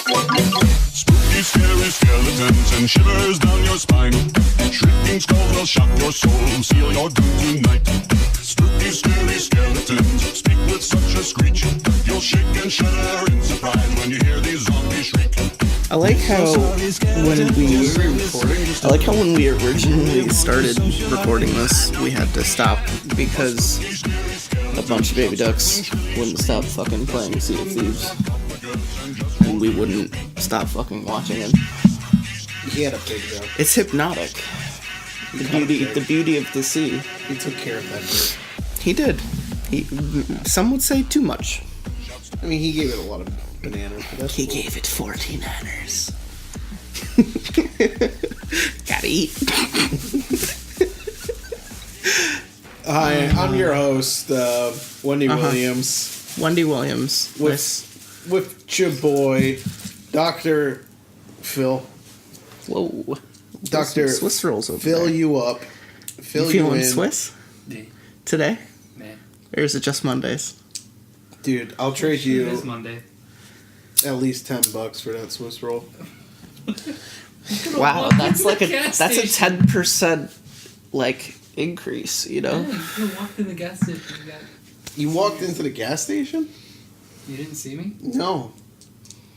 Spooky, scary skeletons and shivers down your spine. Shrieking skulls will shock your soul, seal your doom tonight. Spooky, scary skeletons speak with such a screech. You'll shake and shudder in surprise when you hear these zombies shriek. I like how when we originally started recording this, we had to stop because a bunch of baby ducks wouldn't stop fucking playing Sea of Thieves. And we wouldn't stop fucking watching it. He had a pig though. It's hypnotic. The beauty of the sea. He took care of that pig. He did. Some would say too much. I mean, he gave it a lot of bananas. He gave it 14 nanners. Gotta eat. Hi, I'm your host, Wendy Williams. Wendy Williams. With your boy, Dr. Phil. Whoa. Dr. Swiss rolls over Fill there. you up. Fill you you feeling in. Swiss? Yeah. Today? Man. Or is it just Mondays? Dude, I'll trade It you is Monday. at least $10 for that Swiss roll. Wow, that's like a gas 10% like increase, you know? Yeah, you could have walked in the gas station. You walked into the gas station? You didn't see me? No.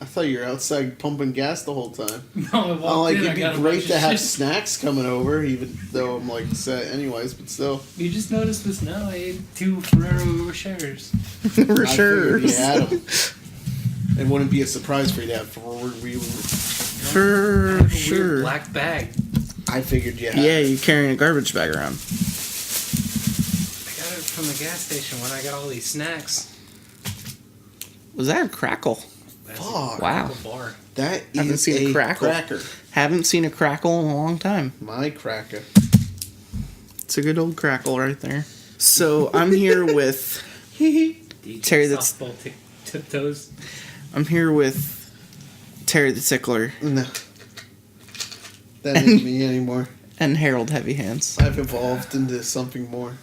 I thought you were outside pumping gas the whole time. No, I walked in. It'd I be got a great bunch to of have shit. snacks coming over, even though I'm like set anyways, but still. You just noticed the snow. I ate 2 Ferrero Rochers. For sure. I figured you had them. It wouldn't be a surprise for you to have For Weird sure. black bag. I figured you had Yeah, you're carrying a garbage bag around. I got it from the gas station when I got all these snacks. Was that a crackle? That's Fuck. a Wow. bar. That Haven't is seen a a crackle. cracker. Haven't seen a crackle in a long time. My cracker. It's a good old crackle right there. So I'm here with DJ Terry, that's- softball tiptoes. I'm here with Terry the Tickler No. That ain't me anymore. and Harold Heavy Hands. I've evolved into something more.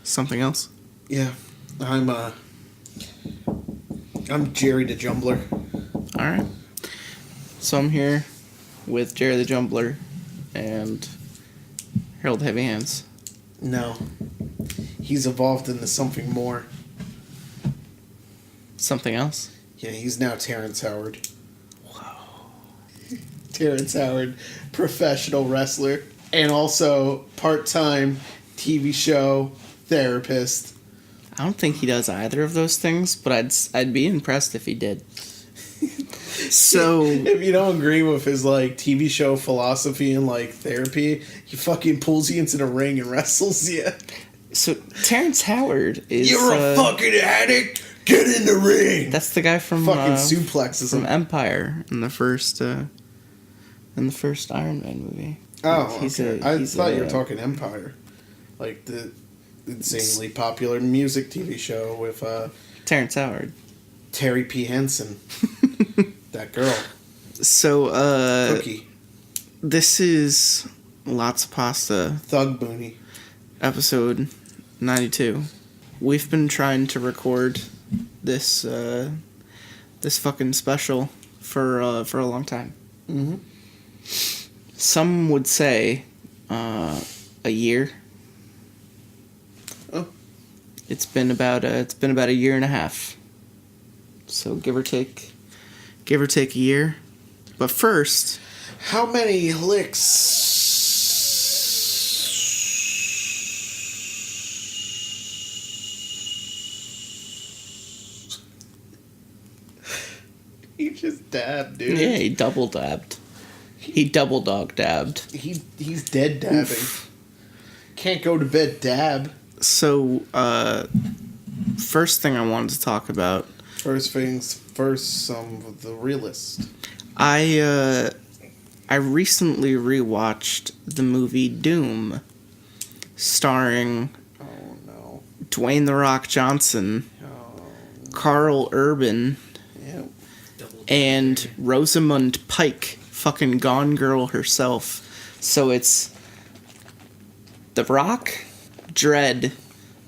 Something else? Yeah. I'm Jerry the Jumbler. Alright. So I'm here with Jerry the Jumbler and Harold Heavy Hands. No. He's evolved into something more. Something else? Yeah, he's now Terrence Howard. Terrence Howard, professional wrestler, and also part-time TV show therapist. I don't think he does either of those things, but I'd be impressed if he did. So If you don't agree with his like TV show philosophy and like therapy, he fucking pulls you into the ring and wrestles you. So Terrence Howard is You're a fucking addict. Get in the ring. That's the guy from Fucking suplexes from him. Empire in the first Iron Man movie. Oh, He's okay. a- I he's thought a- you were talking Empire, like the insanely popular music TV show with Terrence Howard. Terry P. Henson. That girl, So Cookie, this is Lots of Pasta, Thug Booney. episode 92. We've been trying to record this fucking special for a long time. Mm-hmm. Some would say a year. Oh. It's been about a year and a half. So give or take a year. But first, How many licks? He just dabbed, dude. yeah, he double dabbed. He double dog dabbed. He's dead dabbing. Can't go to bed dab. So, first thing I wanted to talk about. First things first, some of the realist. I recently rewatched the movie Doom, starring Oh no. Dwayne "The Rock" Johnson, Oh, Carl Urban, yeah. and Rosamund Pike, fucking Gone Girl herself. So it's The Rock, Dredd,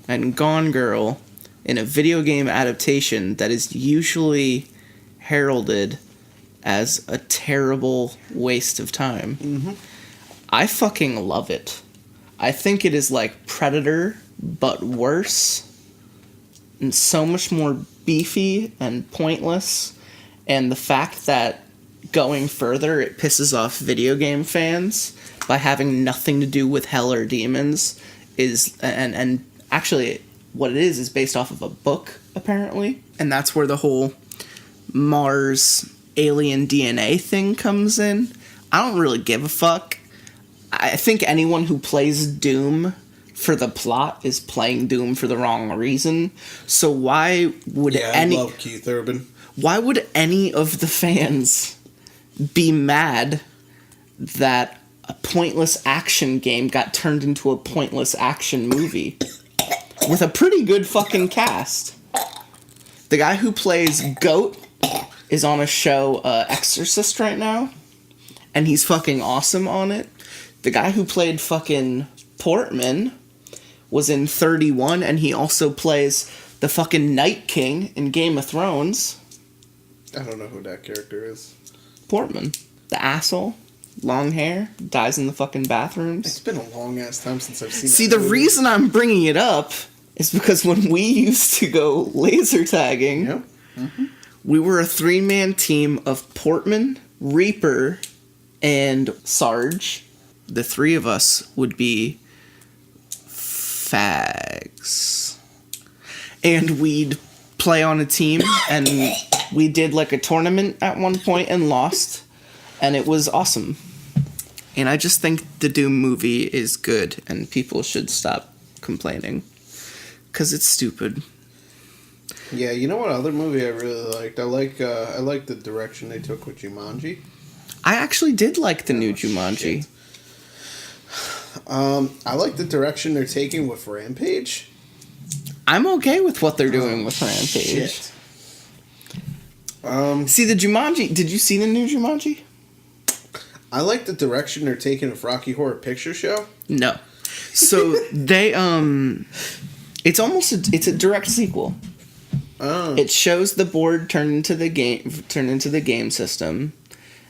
and Gone Girl in a video game adaptation that is usually heralded as a terrible waste of time. Mm-hmm. I fucking love it. I think it is like Predator, but worse. And so much more beefy and pointless. And the fact that going further, it pisses off video game fans by having nothing to do with hell or demons is... And actually, what it is based off of a book, apparently. And that's where the whole Mars alien DNA thing comes in. I don't really give a fuck. I think anyone who plays Doom for the plot is playing Doom for the wrong reason. So why would I love Keith Urban. Why would any of the fans be mad that a pointless action game got turned into a pointless action movie with a pretty good fucking cast? The guy who plays Goat is on a show, Exorcist, right now, and he's fucking awesome on it. The guy who played fucking Portman was in 31, and he also plays the fucking Night King in Game of Thrones. I don't know who that character is. Portman. The asshole. Long hair. Dies in the fucking bathrooms. It's been a long-ass time since I've seen See, that the movie. reason I'm bringing it up is because when we used to go laser tagging, Yep. Mm-hmm. we were a 3-man team of Portman, Reaper, and Sarge. The 3 of us would be fags. And we'd play on a team, and we did like a tournament at one point and lost, and it was awesome. And I just think the Doom movie is good, and people should stop complaining, because it's stupid. Yeah, you know what other movie I really liked? I like the direction they took with Jumanji. I actually did like the new Jumanji. Shit. I like the direction they're taking with Rampage. I'm okay with what they're doing with Rampage. Shit. See the Jumanji. Did you see the new Jumanji? I like the direction they're taking with Rocky Horror Picture Show. No. So they it's almost it's a direct sequel. Oh. It shows the board turn into the game system.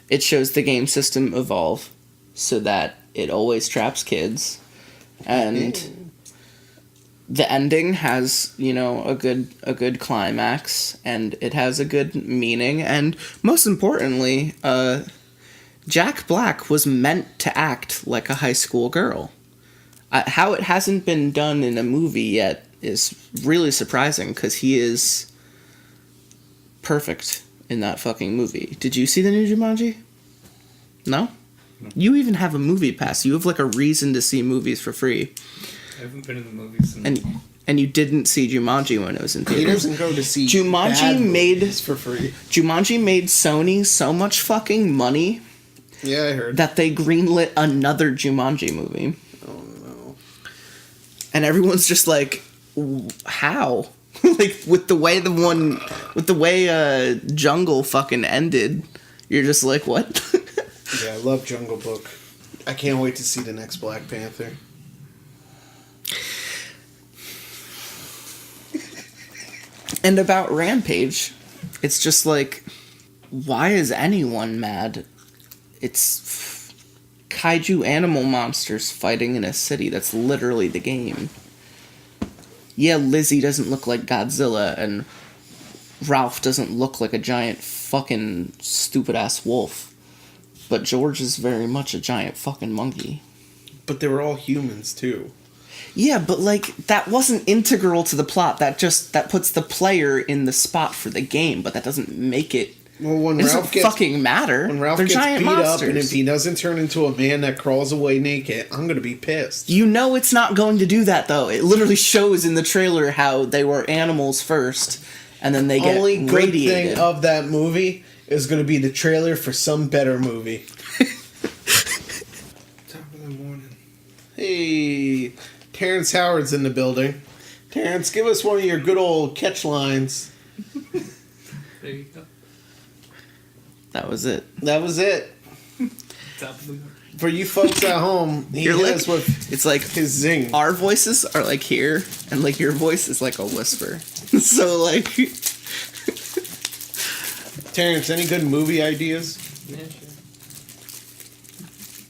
It shows the game system evolve so that it always traps kids. And the ending has, a good climax, and it has a good meaning, and most importantly, Jack Black was meant to act like a high school girl. How it hasn't been done in a movie yet is really surprising, because he is perfect in that fucking movie. Did you see the new Jumanji? No? You even have a movie pass. You have like a reason to see movies for free. I haven't been in the movies since. And you didn't see Jumanji when it was in theaters. He doesn't go to see Jumanji bad made movies for free. Jumanji made Sony so much fucking money Yeah, I heard. that they greenlit another Jumanji movie. Oh no. And everyone's just like, how? Like with the way Jungle fucking ended, you're just like, what? Yeah, I love Jungle Book. I can't wait to see the next Black Panther. And about Rampage, it's just like, why is anyone mad? It's kaiju animal monsters fighting in a city. That's literally the game. Yeah, Lizzie doesn't look like Godzilla, and Ralph doesn't look like a giant fucking stupid-ass wolf. But George is very much a giant fucking monkey. But they were all humans, too. Yeah, but like that wasn't integral to the plot. That puts the player in the spot for the game, but that doesn't make it. Well, when it Ralph doesn't gets fucking matter. When Ralph They're gets giant beat monsters. up, and if he doesn't turn into a man that crawls away naked, I'm gonna be pissed. You know it's not going to do that though. It literally shows in the trailer how they were animals first, and then they get Only good radiated. thing of that movie is gonna be the trailer for some better movie. Top of the morning. Hey, Terrence Howard's in the building. Terrence, give us one of your good old catch lines. There you go. That was it. That was it. Top of the morning. For you folks at home, he You're hit like, us with it's like his zing. our voices are like here, and like your voice is like a whisper. So like, Terrence, any good movie ideas? Yeah, sure.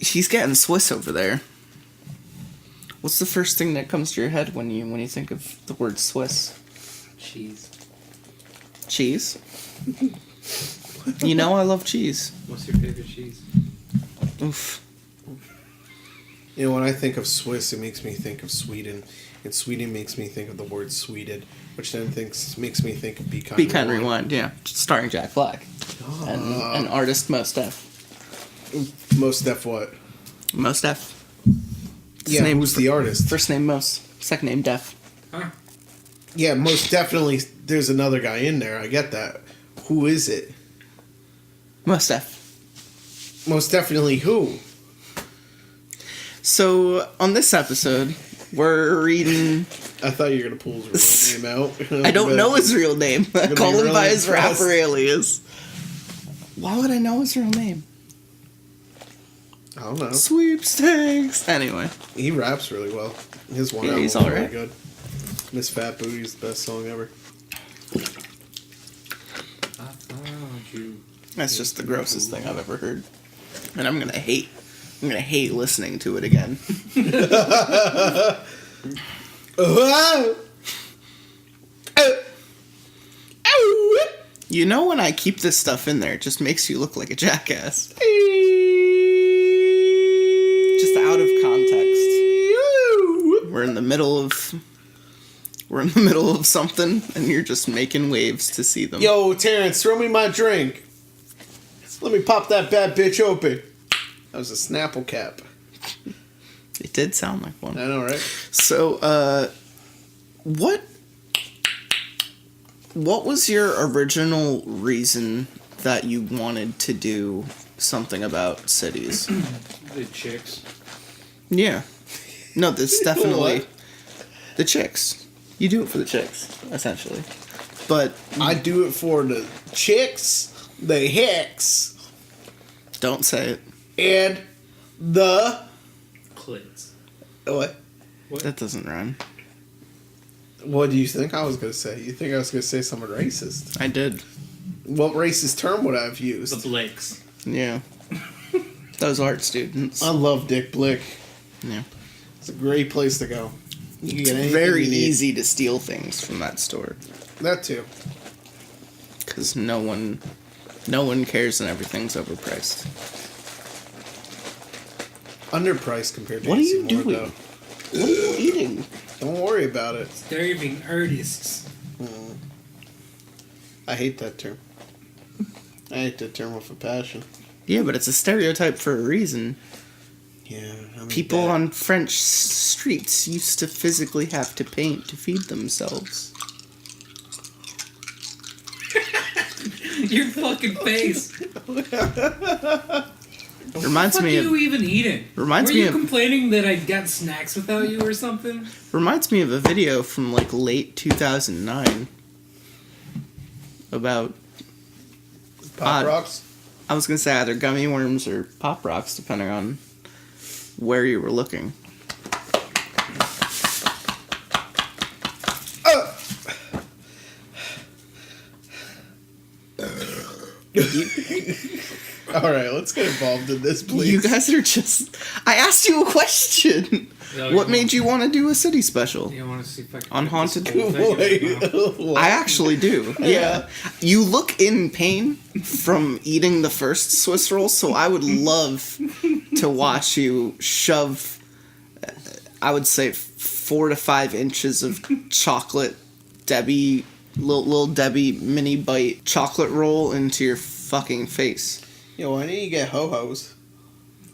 He's getting Swiss over there. What's the first thing that comes to your head when you think of the word Swiss? Cheese. Cheese? You know I love cheese. What's your favorite cheese? Oof. You know, when I think of Swiss, it makes me think of Sweden. And Sweden makes me think of the word Sweded, which then makes me think of Be Kind Be Kind Rewind, yeah. Starring Jack Black. And artist Mos Def. Most Def what? Mos Def. Yeah, who's the artist? First name Mos, second name Def. Huh? Yeah, most definitely there's another guy in there. I get that. Who is it? Mos Def. Most definitely who? So, on this episode, we're reading... I thought you were going to pull his real name out. I don't know his real name. I call him by his impressed. rapper alias. Why would I know his real name? I don't know. Sweepstakes. Anyway. He raps really well. His one Yeah, album he's was alright. really good. Miss Fat Booty is the best song ever. I found you. That's just the grossest thing I've ever heard. And I'm gonna hate listening to it again. You know when I keep this stuff in there, it just makes you look like a jackass. Just out of context. We're in the middle of something, and you're just making waves to see them. Yo, Terrence, throw me my drink. Let me pop that bad bitch open. That was a Snapple cap. It did sound like one. I know, right? So, what was your original reason that you wanted to do something about cities? The chicks. Yeah. No, that's definitely What? the chicks. You do it for the chicks, essentially. But I do it for the chicks, the hicks, don't say it. and the... Clits. What? That doesn't rhyme. What do you think I was going to say? You think I was going to say something racist? I did. What racist term would I have The used? Blakes. Yeah. Those art students. I love Dick Blick. Yeah. It's a great place to go. You can It's get anything very you need. easy to steal things from that store. That too. Because no one cares and everything's overpriced. Underpriced compared to What are AC you Moore, doing? though. What are you eating? Don't worry about it. Starving artists. I hate that term. I hate that term with a passion. Yeah, but it's a stereotype for a reason. Yeah. I mean, People that- on French streets used to physically have to paint to feed themselves. Your fucking face. Reminds What are me you of even eating? Reminds Were me you of- complaining that I got snacks without you or something? a video from like late 2009 about Pop Rocks? I was gonna say either gummy worms or Pop Rocks, depending on where you were looking. Alright, let's get involved in this, please. You guys are just... I asked you a question. No, What you made you want to do a city special? You want to see if I can On put Haunted? this whole thing in my mouth? Wait. I actually do. Yeah. Yeah. You look in pain from eating the first Swiss roll, so I would love to watch you shove, I would say, 4 to 5 inches of chocolate Debbie, little Debbie mini bite chocolate roll into your fucking face. Yo, why didn't you get ho-hos?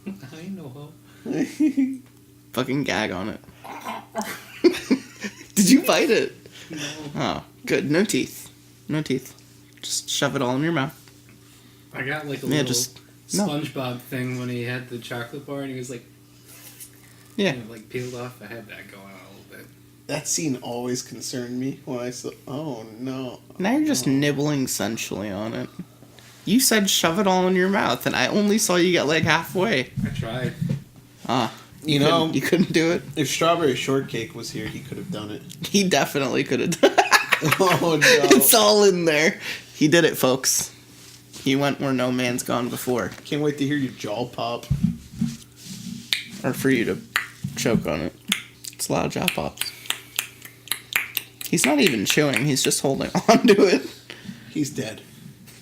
I know how. Fucking gag on it. Did you bite it? No. Oh, good. No teeth. No teeth. Just shove it all in your mouth. I got like a Yeah, little just- no. SpongeBob thing when he had the chocolate bar and he was like, Yeah. and it, like peeled off. I had that going on a little bit. That scene always concerned me when I saw... Oh, no. Now you're just nibbling sensually on it. You said shove it all in your mouth, and I only saw you get like halfway. I tried. Ah. You know, You couldn't do it? if Strawberry Shortcake was here, he could have done it. He definitely could have done it. Oh, no. It's all in there. He did it, folks. He went where no man's gone before. Can't wait to hear your jaw pop. Or for you to choke on it. It's a lot of jaw pops. He's not even chewing, he's just holding on to it. He's dead.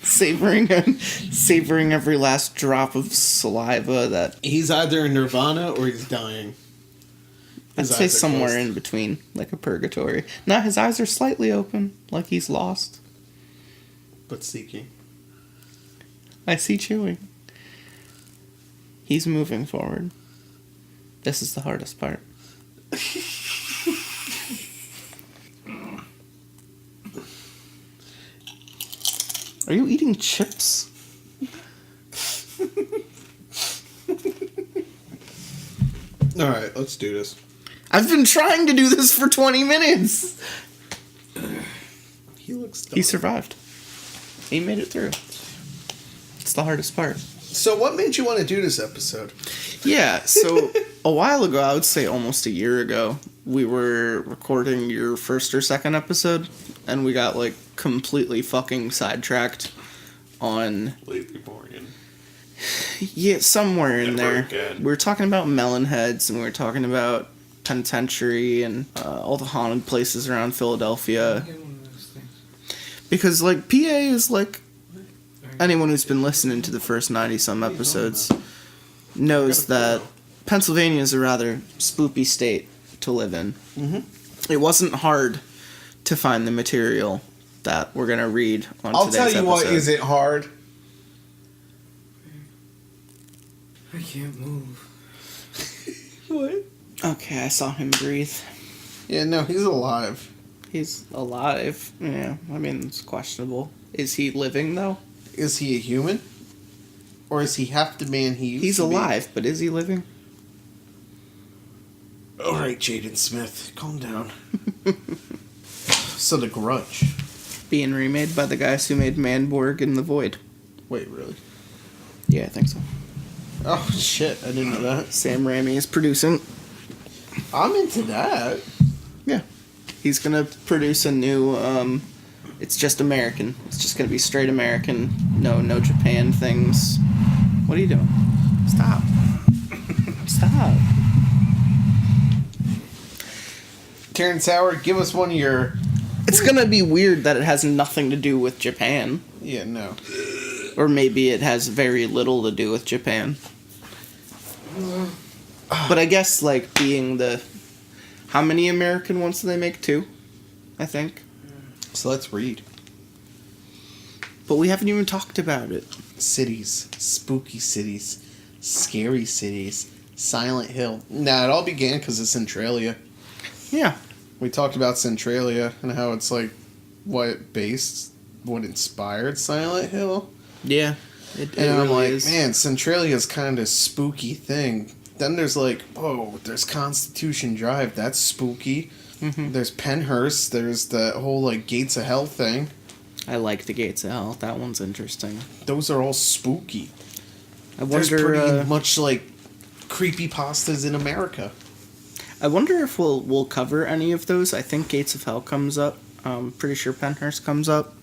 Savoring every last drop of saliva that... He's either in nirvana or he's dying. I'd say somewhere in between, like a purgatory. No, his eyes are slightly open, like he's lost. But seeking. I see chewing. He's moving forward. This is the hardest part. Are you eating chips? Alright, let's do this. I've been trying to do this for 20 minutes! He looks dumb. He survived. He made it through. It's the hardest part. So what made you want to do this episode? Yeah, so a while ago, I would say almost a year ago, we were recording your first or second episode, and we got, like, completely fucking sidetracked on... Lately Morgan. Yeah, somewhere in there. Again. We were talking about melon heads, and we were talking about penitentiary, and all the haunted places around Philadelphia. Because, like, PA is, like... Anyone who's been listening to the first 90-some episodes knows that Pennsylvania is a rather spoopy state to live in. Mm-hmm. It wasn't hard to find the material that we're going to read on today's episode. I'll tell you what isn't hard. I can't move. What? Okay, I saw him breathe. Yeah, no, he's alive. He's alive. Yeah, I mean, it's questionable. Is he living, though? Is he a human? Or is he half the man he used He's to alive, but is he living? be? Alright, Jaden Smith, calm down. So The Grudge. Being remade by the guys who made Manborg in the Void. Wait, really? Yeah, I think so. Oh, shit, I didn't know that. Sam Raimi is producing. I'm into that. Yeah. He's gonna produce a new, it's just American. It's just gonna be straight American. No Japan things. What are you doing? Stop. Stop. Terrence Howard, give us one of your... It's gonna be weird that it has nothing to do with Japan. Yeah, no. Or maybe it has very little to do with Japan. But I guess, like, being the... How many American ones do they make? 2, I think. So let's read. But we haven't even talked about it. Cities. Spooky cities. Scary cities. Silent Hill. Nah, it all began because of Centralia. Yeah. We talked about Centralia and how it's like what inspired Silent Hill. Yeah. It And I'm really like, is. man, Centralia's kind of spooky thing. Then there's like, oh, there's Constitution Drive. That's spooky. Mm-hmm. There's Penhurst. There's the whole like Gates of Hell thing. I like the Gates of Hell. That one's interesting. Those are all spooky. I There's wonder. pretty much like creepypastas in America. I wonder if we'll cover any of those. I think Gates of Hell comes up. Pretty sure Penhurst comes up.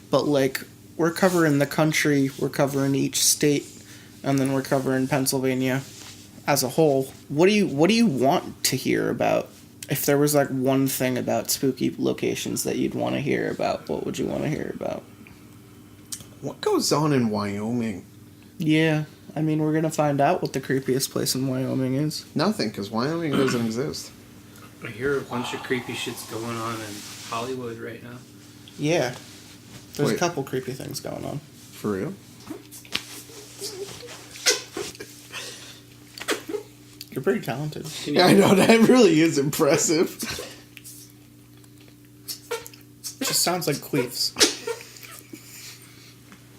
But like, we're covering the country. We're covering each state, and then we're covering Pennsylvania as a whole. What do you want to hear about? If there was like one thing about spooky locations that you'd want to hear about, what would you want to hear about? What goes on in Wyoming? Yeah, I mean, we're gonna find out what the creepiest place in Wyoming is. Nothing, because Wyoming doesn't exist. I hear a bunch of creepy shit's going on in Hollywood right now. Yeah, there's Wait. a couple creepy things going on. For real? You're pretty talented. Yeah, I know, that really is impressive. It just sounds like queefs.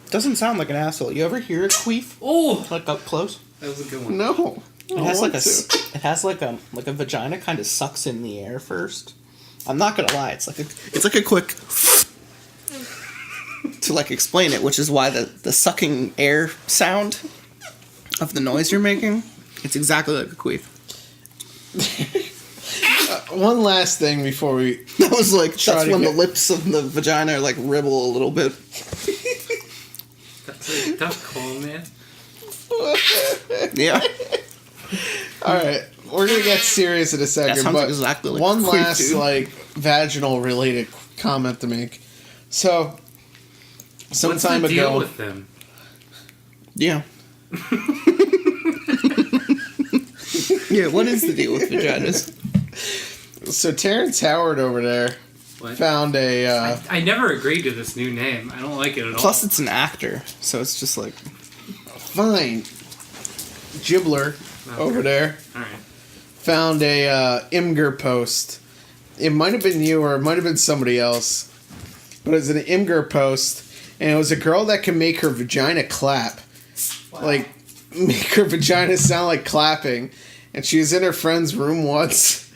Doesn't sound like an asshole. You ever hear a queef? Oh, Like up close? that was a good one. No. It has like a vagina kind of sucks in the air first. I'm not gonna lie, it's like a quick to like explain it, which is why the sucking air sound of the noise you're making, it's exactly like a queef. One last thing before we... That was like Try that's to when get- the lips of the vagina like ribble a little bit. Duck hole, man. Yeah. All right, we're gonna get serious in a second, That sounds but exactly like one queef, last dude. like vaginal related comment to make. So, some What's time the deal ago, with them? Yeah. Yeah, what is the deal with vaginas? so Terrence Howard over there What? found a. I never agreed to this new name. I don't like it at all. Plus, it's an actor, so it's just like... Fine. Gibbler over there All right. found a Imgur post. It might have been you or it might have been somebody else. But it was an Imgur post, and it was a girl that can make her vagina clap. Wow. Like, make her vagina sound like clapping. And she was in her friend's room once.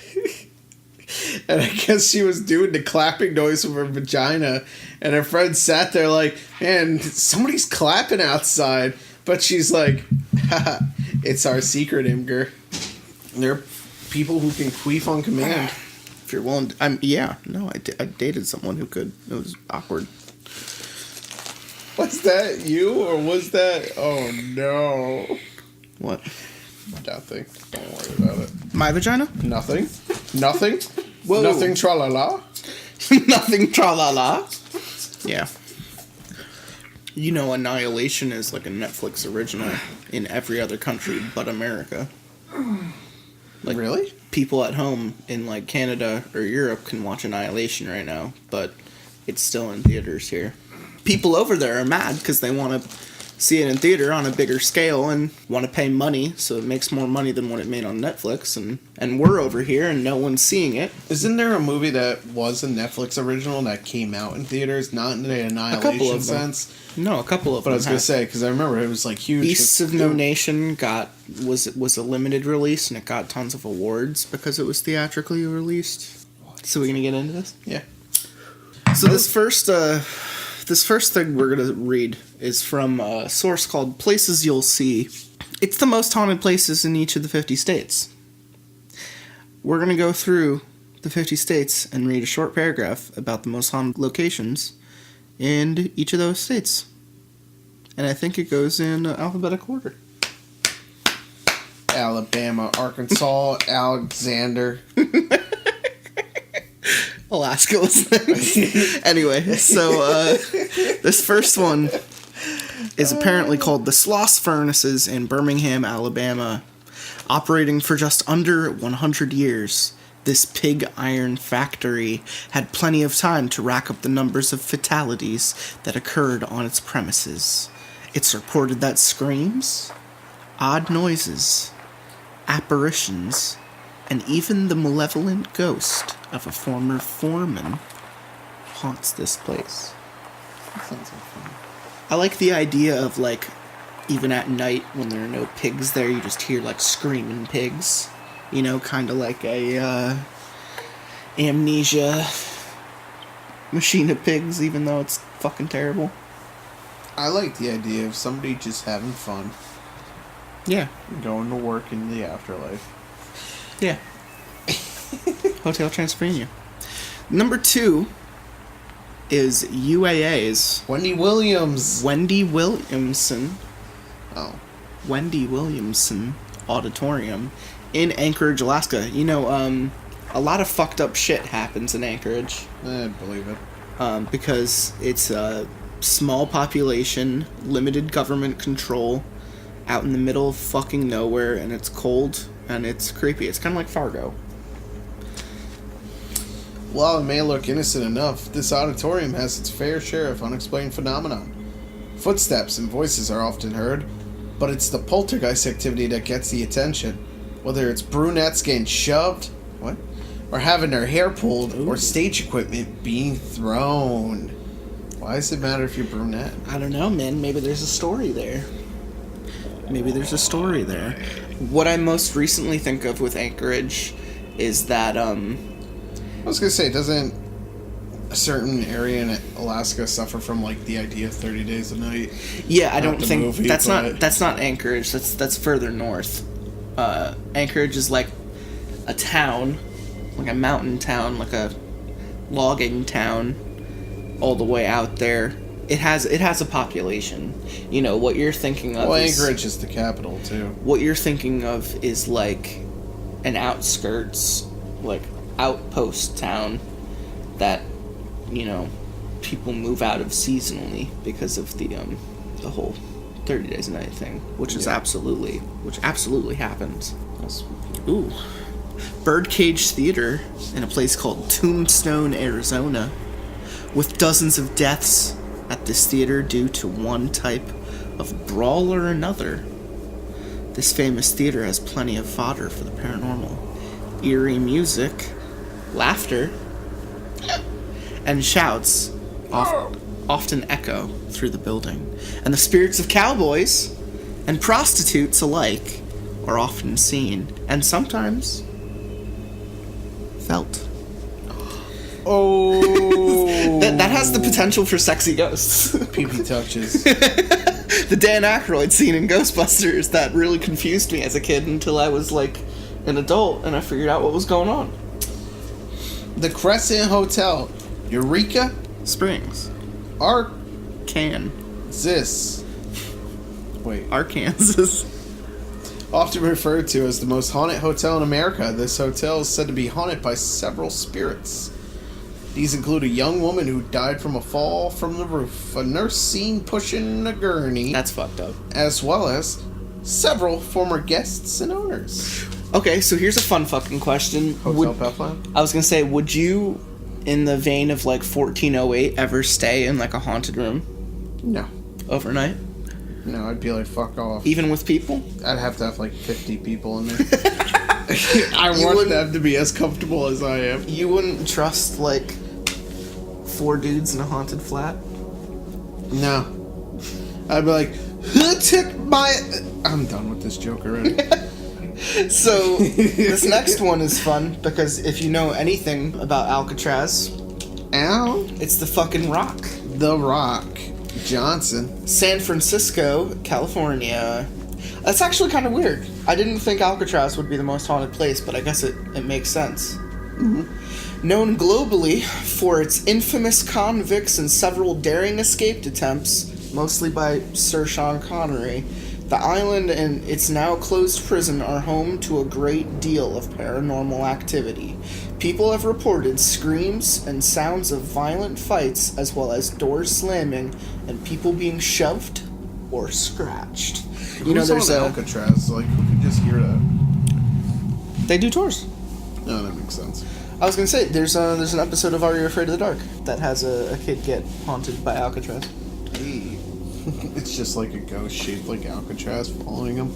And I guess she was doing the clapping noise with her vagina. And her friend sat there like, man, somebody's clapping outside. But she's like, haha, it's our secret, Imgur. There are people who can queef on command. If you're willing to, I dated someone who could. It was awkward. Was that you or was that... Oh, no. What? Nothing. Don't worry about it. My vagina? Nothing. Nothing. Whoa. Nothing tra-la-la. Nothing tra-la-la. Yeah. You know, Annihilation is like a Netflix original in every other country but America. Like, Really? people at home in like Canada or Europe can watch Annihilation right now, but it's still in theaters here. People over there are mad because they want to see it in theater on a bigger scale and want to pay money, so it makes more money than what it made on Netflix, and we're over here and no one's seeing it. Isn't there a movie that was a Netflix original that came out in theaters, not in the couple Annihilation of them. sense? No, a couple of But I them was going to have. say, because I remember it was like huge. Beasts of No Nation was a limited release, and it got tons of awards because it was theatrically released. So we're gonna get into this. Yeah. So this first thing we're gonna read is from a source called Places You'll See. It's the most haunted places in each of the 50 states. We're gonna go through the 50 states and read a short paragraph about the most haunted locations in each of those states. And I think it goes in alphabetical order. Alabama, Arkansas, Alexander. Alaska was next. Anyway, so this first one is apparently called the Sloss Furnaces in Birmingham, Alabama. Operating for just under 100 years, this pig iron factory had plenty of time to rack up the numbers of fatalities that occurred on its premises. It's reported that screams, odd noises, apparitions, and even the malevolent ghost of a former foreman haunts this place. That sounds like fun. I like the idea of, like, even at night when there are no pigs there, you just hear, like, screaming pigs. You know, kind of like a, Amnesia Machine of Pigs, even though it's fucking terrible. I like the idea of somebody just having fun, Yeah. going to work in the afterlife. Yeah. Hotel Transylvania. Number 2 is UAA's Wendy Williams. Wendy Williamson Auditorium in Anchorage, Alaska. You know, a lot of fucked up shit happens in Anchorage. I believe it. Because it's a small population, limited government control, out in the middle of fucking nowhere, and it's cold, and it's creepy. It's kind of like Fargo. While it may look innocent enough, this auditorium has its fair share of unexplained phenomenon. Footsteps and voices are often heard, but it's the poltergeist activity that gets the attention. Whether it's brunettes getting shoved, or having their hair pulled, or stage equipment being thrown. Why does it matter if you're brunette? I don't know, man. Maybe there's a story there. What I most recently think of with Anchorage is that, I was gonna say, doesn't a certain area in Alaska suffer from like the idea of 30 Days a Night? yeah, I Not don't the think movie, that's but- not Anchorage. That's further north. Anchorage is like a town, like a mountain town, like a logging town, all the way out there it has a population. You know, what you're thinking of Well, is... Anchorage is the capital, too. What you're thinking of is, like, an outskirts, like, outpost town that, you know, people move out of seasonally because of the whole 30 Days a Night thing, which absolutely happens. Ooh. Birdcage Theater in a place called Tombstone, Arizona, with dozens of deaths at this theater due to one type of brawl or another. This famous theater has plenty of fodder for the paranormal. Eerie music, laughter, and shouts often echo through the building. And the spirits of cowboys and prostitutes alike are often seen, and sometimes felt. Oh. that has the potential for sexy ghosts. Pee-pee touches. The Dan Aykroyd scene in Ghostbusters that really confused me as a kid until I was like an adult and I figured out what was going on. The Crescent Hotel, Eureka Springs. Arkansas. Wait. Arkansas. Often referred to as the most haunted hotel in America, this hotel is said to be haunted by several spirits. These include a young woman who died from a fall from the roof, a nurse seen pushing a gurney. That's fucked up. As well as several former guests and owners. Okay, so here's a fun fucking question. Hotel Bethlehem? I was gonna say, would you, in the vein of like 1408, ever stay in like a haunted room No. overnight? No, I'd be like, fuck off. Even with people? I'd have to have like 50 people in there. I You want wouldn't- them to be as comfortable as I am. You wouldn't trust like 4 dudes in a haunted flat? No. I'd be like, who took my... I'm done with this joke already. So, this next one is fun, because if you know anything about Alcatraz, Al? it's the fucking Rock. The Rock. Johnson. San Francisco, California. That's actually kind of weird. I didn't think Alcatraz would be the most haunted place, but I guess it makes sense. Mm-hmm. Known globally for its infamous convicts and several daring escape attempts, mostly by Sir Sean Connery, the island and its now closed prison are home to a great deal of paranormal activity. People have reported screams and sounds of violent fights, as well as doors slamming and people being shoved or scratched. You know, there's a... Alcatraz, like, who could just hear that? They do tours. No, that makes sense. I was gonna say, there's an episode of Are You Afraid of the Dark that has a kid get haunted by Alcatraz. It's just like a ghost shaped like Alcatraz following him.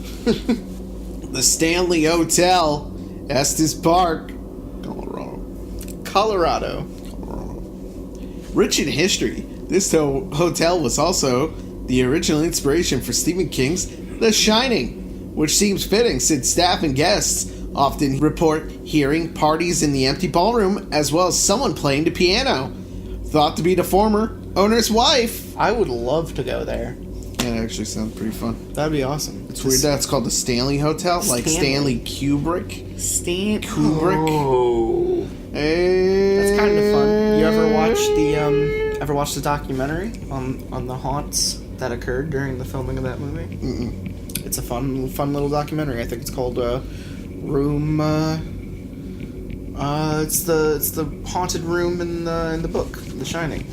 The Stanley Hotel, Estes Park, Colorado. Rich in history, this hotel was also the original inspiration for Stephen King's The Shining, which seems fitting since staff and guests often report hearing parties in the empty ballroom as well as someone playing the piano, thought to be the former owner's wife. I would love to go there. Yeah, it actually sounds pretty fun. That'd be awesome. It's weird that it's called the Stanley Hotel, like Stanley Kubrick. Kubrick. Oh. Hey. That's kind of fun. You ever watch the documentary on the haunts that occurred during the filming of that movie? Mm-mm. It's a fun little documentary. I think it's called Room. It's the haunted room in the book, The Shining.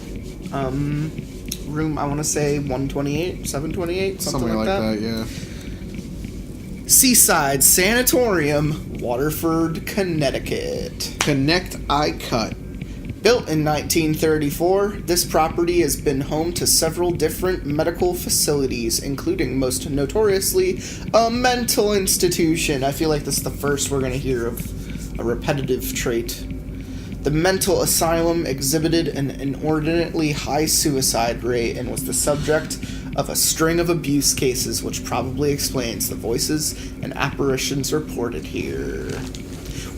Room, I want to say 128, 728, something like that. Yeah. Seaside Sanatorium, Waterford, Connecticut. Connect I Cut. Built in 1934, this property has been home to several different medical facilities, including most notoriously a mental institution. I feel like this is the first we're going to hear of a repetitive trait. The mental asylum exhibited an inordinately high suicide rate and was the subject of a string of abuse cases, which probably explains the voices and apparitions reported here.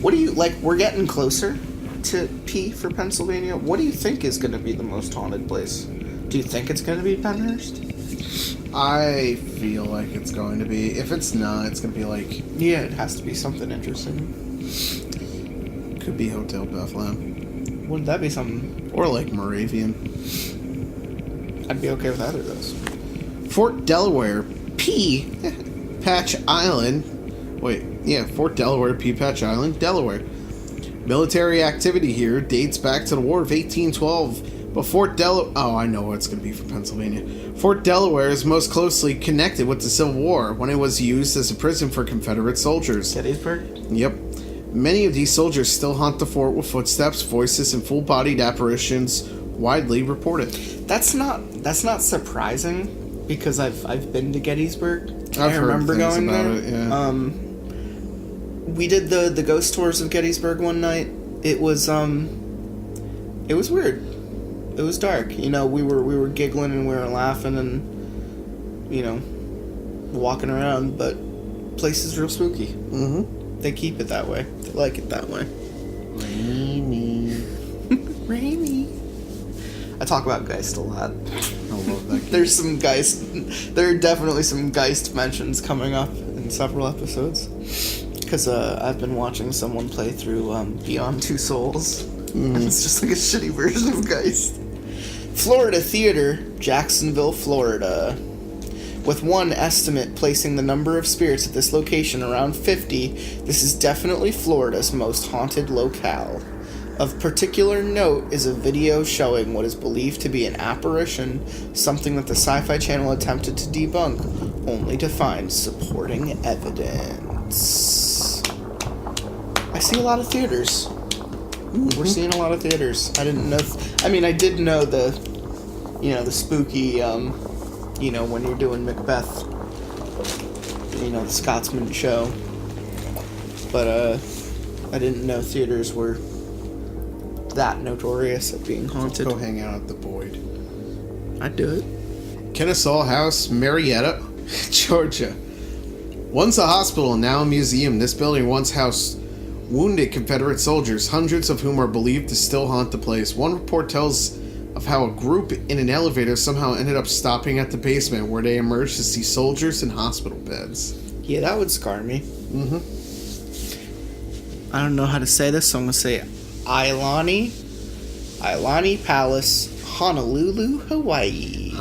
What do you, like, we're getting closer to P for Pennsylvania. What do you think is going to be the most haunted place? Do you think it's going to be Penhurst? I feel like it's going to be. If it's not, it's going to be like... Yeah, it has to be something interesting. Could be Hotel Bethlehem. Wouldn't that be something? Or like Moravian. I'd be okay with either of those. Fort Delaware, Pea Patch Island. Fort Delaware, Pea Patch Island, Delaware. Military activity here dates back to the War of 1812. But I know what it's going to be for Pennsylvania. Fort Delaware is most closely connected with the Civil War when it was used as a prison for Confederate soldiers. Gettysburg? Yep. Many of these soldiers still haunt the fort with footsteps, voices, and full-bodied apparitions widely reported. That's not surprising because I've been to Gettysburg. I remember going about there. It, yeah. We did the ghost tours of Gettysburg one night. It was weird. It was dark. We were giggling and we were laughing and walking around, but place is real spooky. Mm-hmm. They keep it that way. They like it that way. Rainy. I talk about Geist a lot. I love that game. There's some Geist. There are definitely some Geist mentions coming up in several episodes. Because I've been watching someone play through Beyond Two Souls. And it's just like a shitty version of Geist. Florida Theater, Jacksonville, Florida. With one estimate placing the number of spirits at this location around 50, this is definitely Florida's most haunted locale. Of particular note is a video showing what is believed to be an apparition, something that the Sci-Fi Channel attempted to debunk, only to find supporting evidence. I see a lot of theaters. We're seeing a lot of theaters. I didn't know... I did know the spooky... when you're doing Macbeth, the Scotsman show. But, I didn't know theaters were that notorious at being haunted. Go hang out at the Boyd. I'd do it. Kennesaw House, Marietta, Georgia. Once a hospital and now a museum, this building once housed wounded Confederate soldiers, hundreds of whom are believed to still haunt the place. One report tells of how a group in an elevator somehow ended up stopping at the basement where they emerged to see soldiers in hospital beds. Yeah, that would scar me. Mm-hmm. I don't know how to say this, so I'm going to say Ailani Palace, Honolulu, Hawaii.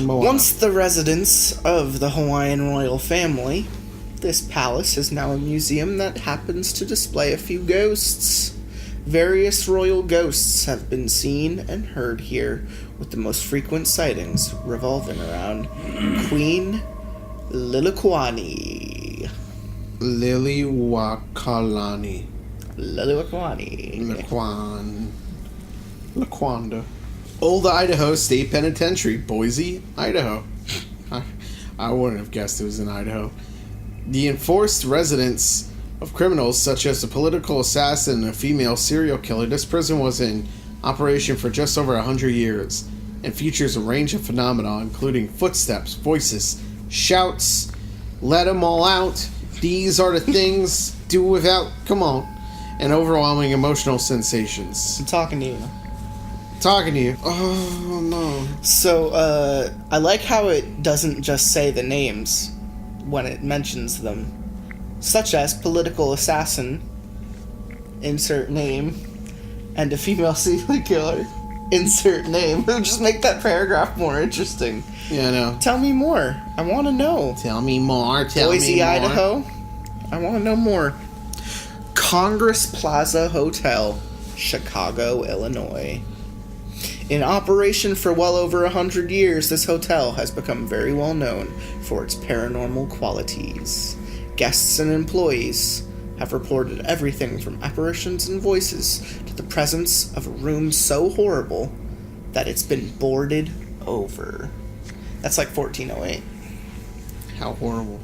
Once the residence of the Hawaiian royal family, this palace is now a museum that happens to display a few ghosts. Various royal ghosts have been seen and heard here, with the most frequent sightings revolving around Queen Liliuokalani. Laquanda. Old Idaho State Penitentiary, Boise, Idaho. I wouldn't have guessed it was in Idaho. The enforced residence of criminals such as a political assassin and a female serial killer, this prison was in operation for just over 100 years and features a range of phenomena including footsteps, voices, shouts, let them all out, these are the things, do without, come on, and overwhelming emotional sensations. I'm talking to you. Oh, no. So, I like how it doesn't just say the names when it mentions them. Such as political assassin, insert name, and a female serial killer, insert name. Just make that paragraph more interesting. Yeah, I know. Tell me more. I want to know. Tell me more. Boise, Idaho. I want to know more. Congress Plaza Hotel, Chicago, Illinois. In operation for well over 100 years, this hotel has become very well known for its paranormal qualities. Guests and employees have reported everything from apparitions and voices to the presence of a room so horrible that it's been boarded over. That's like 1408. How horrible.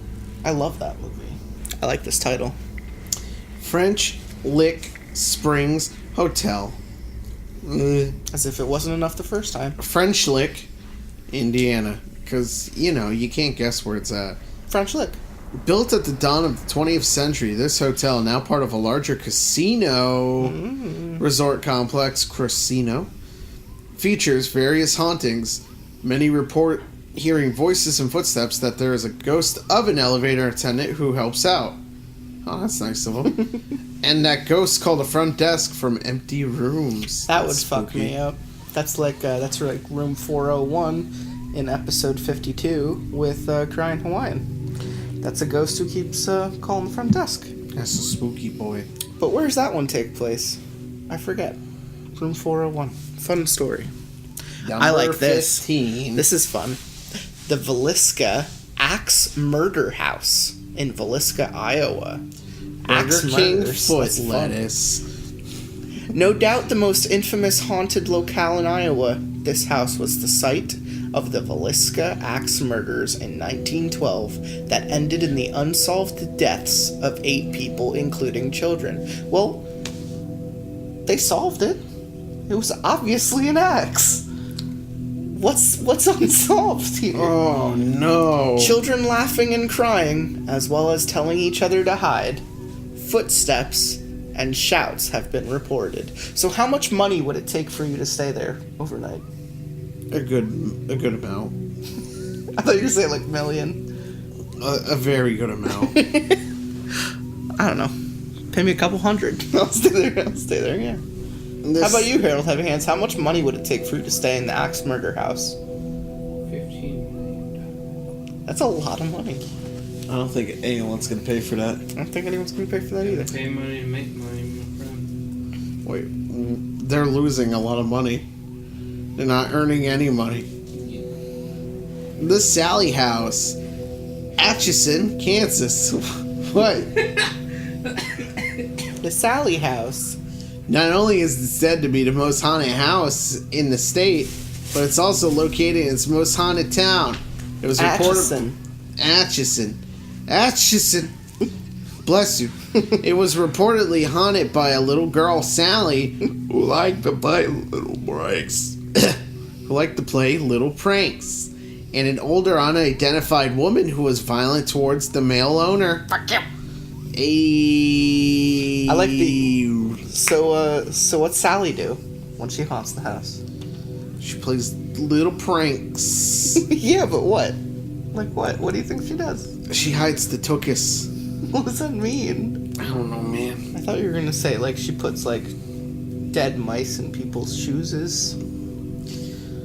I love that movie. I like this title. French Lick Springs Hotel. As if it wasn't enough the first time. French Lick, Indiana. Because, you can't guess where it's at. French Lick. Built at the dawn of the 20th century, this hotel, now part of a larger casino resort complex, Crocino, features various hauntings. Many report hearing voices and footsteps that there is a ghost of an elevator attendant who helps out. Oh, that's nice of him. And that ghost called a front desk from empty rooms. That would fuck me up. That's like room 401 in episode 52 with Crying Hawaiian. That's a ghost who keeps calling the front desk. That's a spooky boy. But where's that one take place? I forget. Room 401. Fun story. I like this. 15. This is fun. The Villisca Axe Murder House in Villisca, Iowa. Axe Burger King murders. foot That's fun. lettuce. No doubt the most infamous haunted locale in Iowa, this house was the site of the Villisca Axe murders in 1912 that ended in the unsolved deaths of 8 people, including children. Well, they solved it. It was obviously an axe. What's unsolved here? Oh no. Children laughing and crying, as well as telling each other to hide. Footsteps and shouts have been reported. So how much money would it take for you to stay there overnight? A good amount. I thought you were saying like million. A very good amount. I don't know. Pay me a couple hundred. I'll stay there, yeah. How about you, Harold Heavy Hands? How much money would it take for you to stay in the Axe Murder House? $15 million. That's a lot of money. I don't think anyone's gonna pay for that. I don't think anyone's going to pay for that either. Pay money to make money, my friend. Wait, they're losing a lot of money. They're not earning any money. The Sally House, Atchison, Kansas. What? The Sally House. Not only is it said to be the most haunted house in the state, but it's also located in its most haunted town. It was reported. Atchison. Bless you. It was reportedly haunted by a little girl, Sally, who liked to play little pranks. And an older unidentified woman who was violent towards the male owner. Fuck you. I like the... So what's Sally do when she haunts the house? She plays little pranks. Yeah, but what? Like what? What do you think she does? She hides the tuchus. What does that mean? I don't know, man. I thought you were gonna say like she puts like dead mice in people's shoes.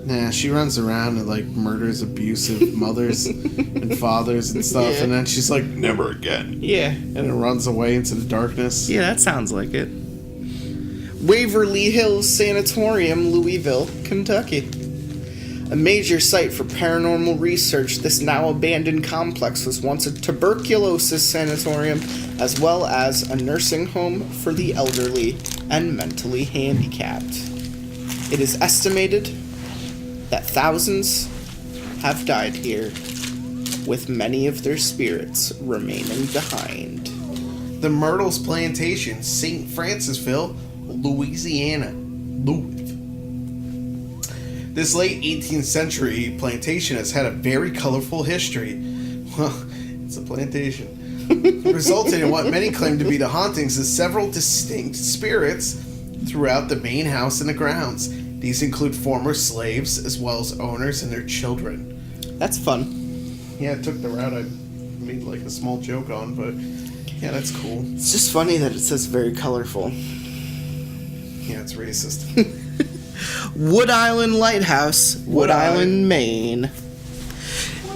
Nah, she runs around and like murders abusive mothers and fathers and stuff, Yeah. and then she's like, never again. Yeah. And it runs away into the darkness. Yeah, that sounds like it. Waverly Hills Sanatorium, Louisville, Kentucky. A major site for paranormal research, this now abandoned complex was once a tuberculosis sanatorium as well as a nursing home for the elderly and mentally handicapped. It is estimated that thousands have died here, with many of their spirits remaining behind. The Myrtles Plantation, St. Francisville, Louisiana. This late 18th century plantation has had a very colorful history. Well, it's a plantation. Resulting in what many claim to be the hauntings of several distinct spirits throughout the main house and the grounds. These include former slaves as well as owners and their children. That's fun. Yeah, it took the route I made like a small joke on, but yeah, that's cool. It's just funny that it says very colorful. Yeah, it's racist. Wood Island Lighthouse, Wood Island, Maine.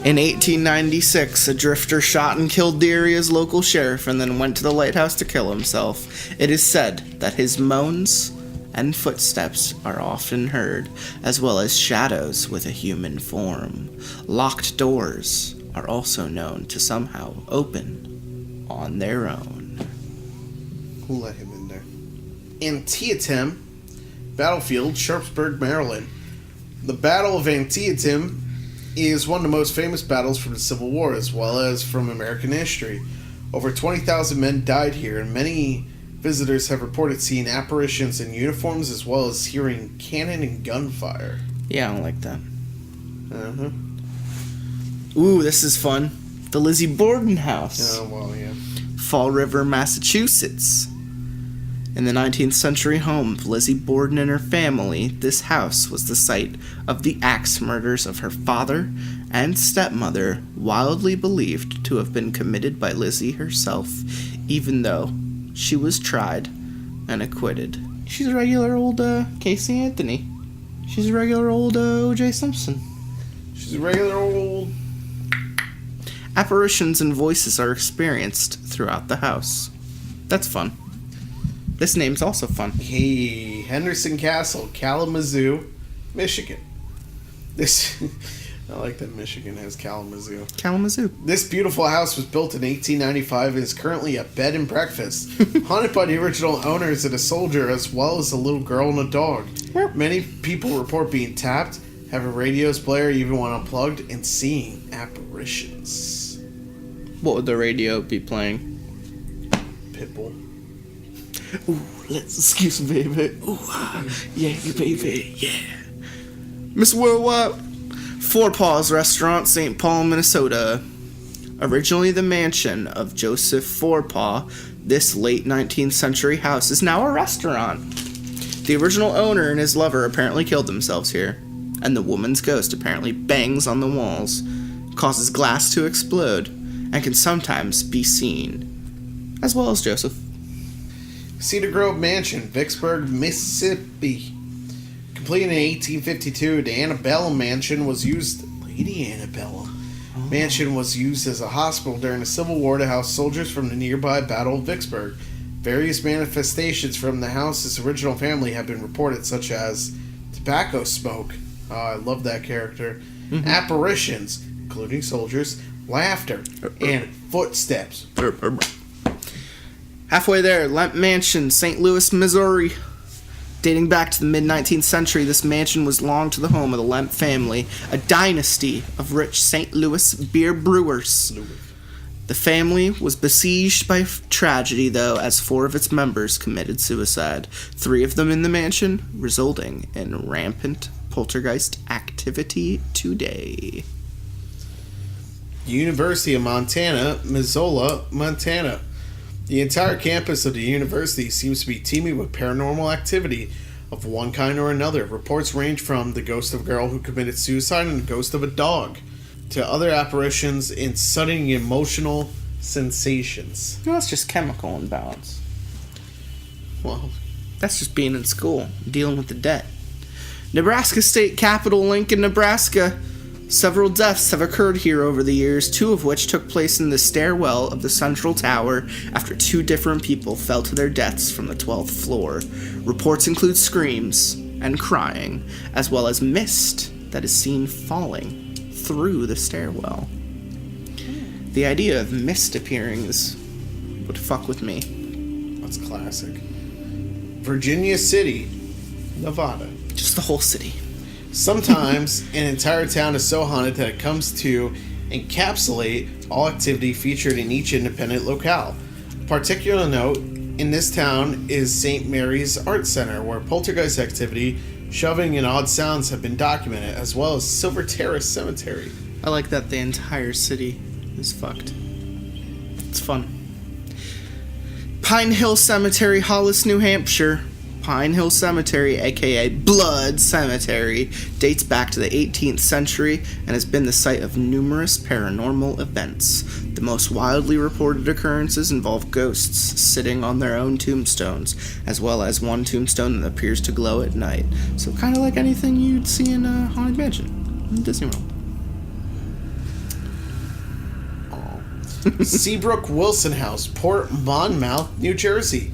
In 1896, a drifter shot and killed the area's local sheriff and then went to the lighthouse to kill himself. It is said that his moans and footsteps are often heard, as well as shadows with a human form. Locked doors are also known to somehow open on their own. Who let him in there? Antietam Battlefield, Sharpsburg, Maryland. The Battle of Antietam is one of the most famous battles from the Civil War, as well as from American history. Over 20,000 men died here, and many visitors have reported seeing apparitions in uniforms, as well as hearing cannon and gunfire. Yeah, I don't like that. Uh-huh. Ooh, this is fun. The Lizzie Borden House. Oh, well, yeah. Fall River, Massachusetts. In the 19th century home of Lizzie Borden and her family, this house was the site of the axe murders of her father and stepmother, wildly believed to have been committed by Lizzie herself, even though she was tried and acquitted. She's a regular old Casey Anthony. She's a regular old O.J. Simpson. She's a regular old... Apparitions and voices are experienced throughout the house. That's fun. This name's also fun. Hey, Henderson Castle, Kalamazoo, Michigan. This... I like that Michigan has Kalamazoo. Kalamazoo. This beautiful house was built in 1895 and is currently a bed and breakfast. Haunted by the original owners and a soldier, as well as a little girl and a dog. Many people report being tapped, having radios play or even when unplugged, and seeing apparitions. What would the radio be playing? Pitbull. Ooh, let's excuse me, baby. Ooh, yeah, baby, yeah. Miss Worldwide. Four Paws Restaurant, St. Paul, Minnesota. Originally the mansion of Joseph Forepaugh, this late 19th century house is now a restaurant. The original owner and his lover apparently killed themselves here, and the woman's ghost apparently bangs on the walls, causes glass to explode, and can sometimes be seen, as well as Joseph. Cedar Grove Mansion, Vicksburg, Mississippi. Completed in 1852, the Antebellum Mansion was used... Lady Antebellum. Mansion was used as a hospital during the Civil War to house soldiers from the nearby Battle of Vicksburg. Various manifestations from the house's original family have been reported, such as tobacco smoke. Oh, I love that character. Apparitions, including soldiers, laughter, and footsteps. Halfway there, Lemp Mansion, St. Louis, Missouri. Dating back to the mid-19th century, this mansion was long to the home of the Lemp family, a dynasty of rich St. Louis beer brewers. The family was besieged by tragedy, though, as 4 of its members committed suicide, 3 of them in the mansion, resulting in rampant poltergeist activity today. University of Montana, Missoula, Montana. The entire campus of the university seems to be teeming with paranormal activity of one kind or another. Reports range from the ghost of a girl who committed suicide and the ghost of a dog, to other apparitions and sudden emotional sensations. Well, that's just chemical imbalance. Well, That's just being in school, dealing with the debt. Nebraska State Capitol, Lincoln, Nebraska. Several deaths have occurred here over the years, 2 of which took place in the stairwell of the central tower after 2 different people fell to their deaths from the 12th floor. Reports include screams and crying, as well as mist that is seen falling through the stairwell. The idea of mist appearing would fuck with me. that's classic. Virginia City, Nevada. Just the whole city. Sometimes an entire town is so haunted that it comes to encapsulate all activity featured in each independent locale. Particular note in this town is St. Mary's Art Center, where poltergeist activity, shoving, and odd sounds have been documented, as well as Silver Terrace Cemetery. I like that the entire city is fucked. It's fun. Pine Hill Cemetery, Hollis, New Hampshire. Pine Hill Cemetery, aka Blood Cemetery, dates back to the 18th century and has been the site of numerous paranormal events. The most widely reported occurrences involve ghosts sitting on their own tombstones, as well as one tombstone that appears to glow at night. So kind of like anything you'd see in a Haunted Mansion in Disney World. Seabrook Wilson House, Port Monmouth, New Jersey.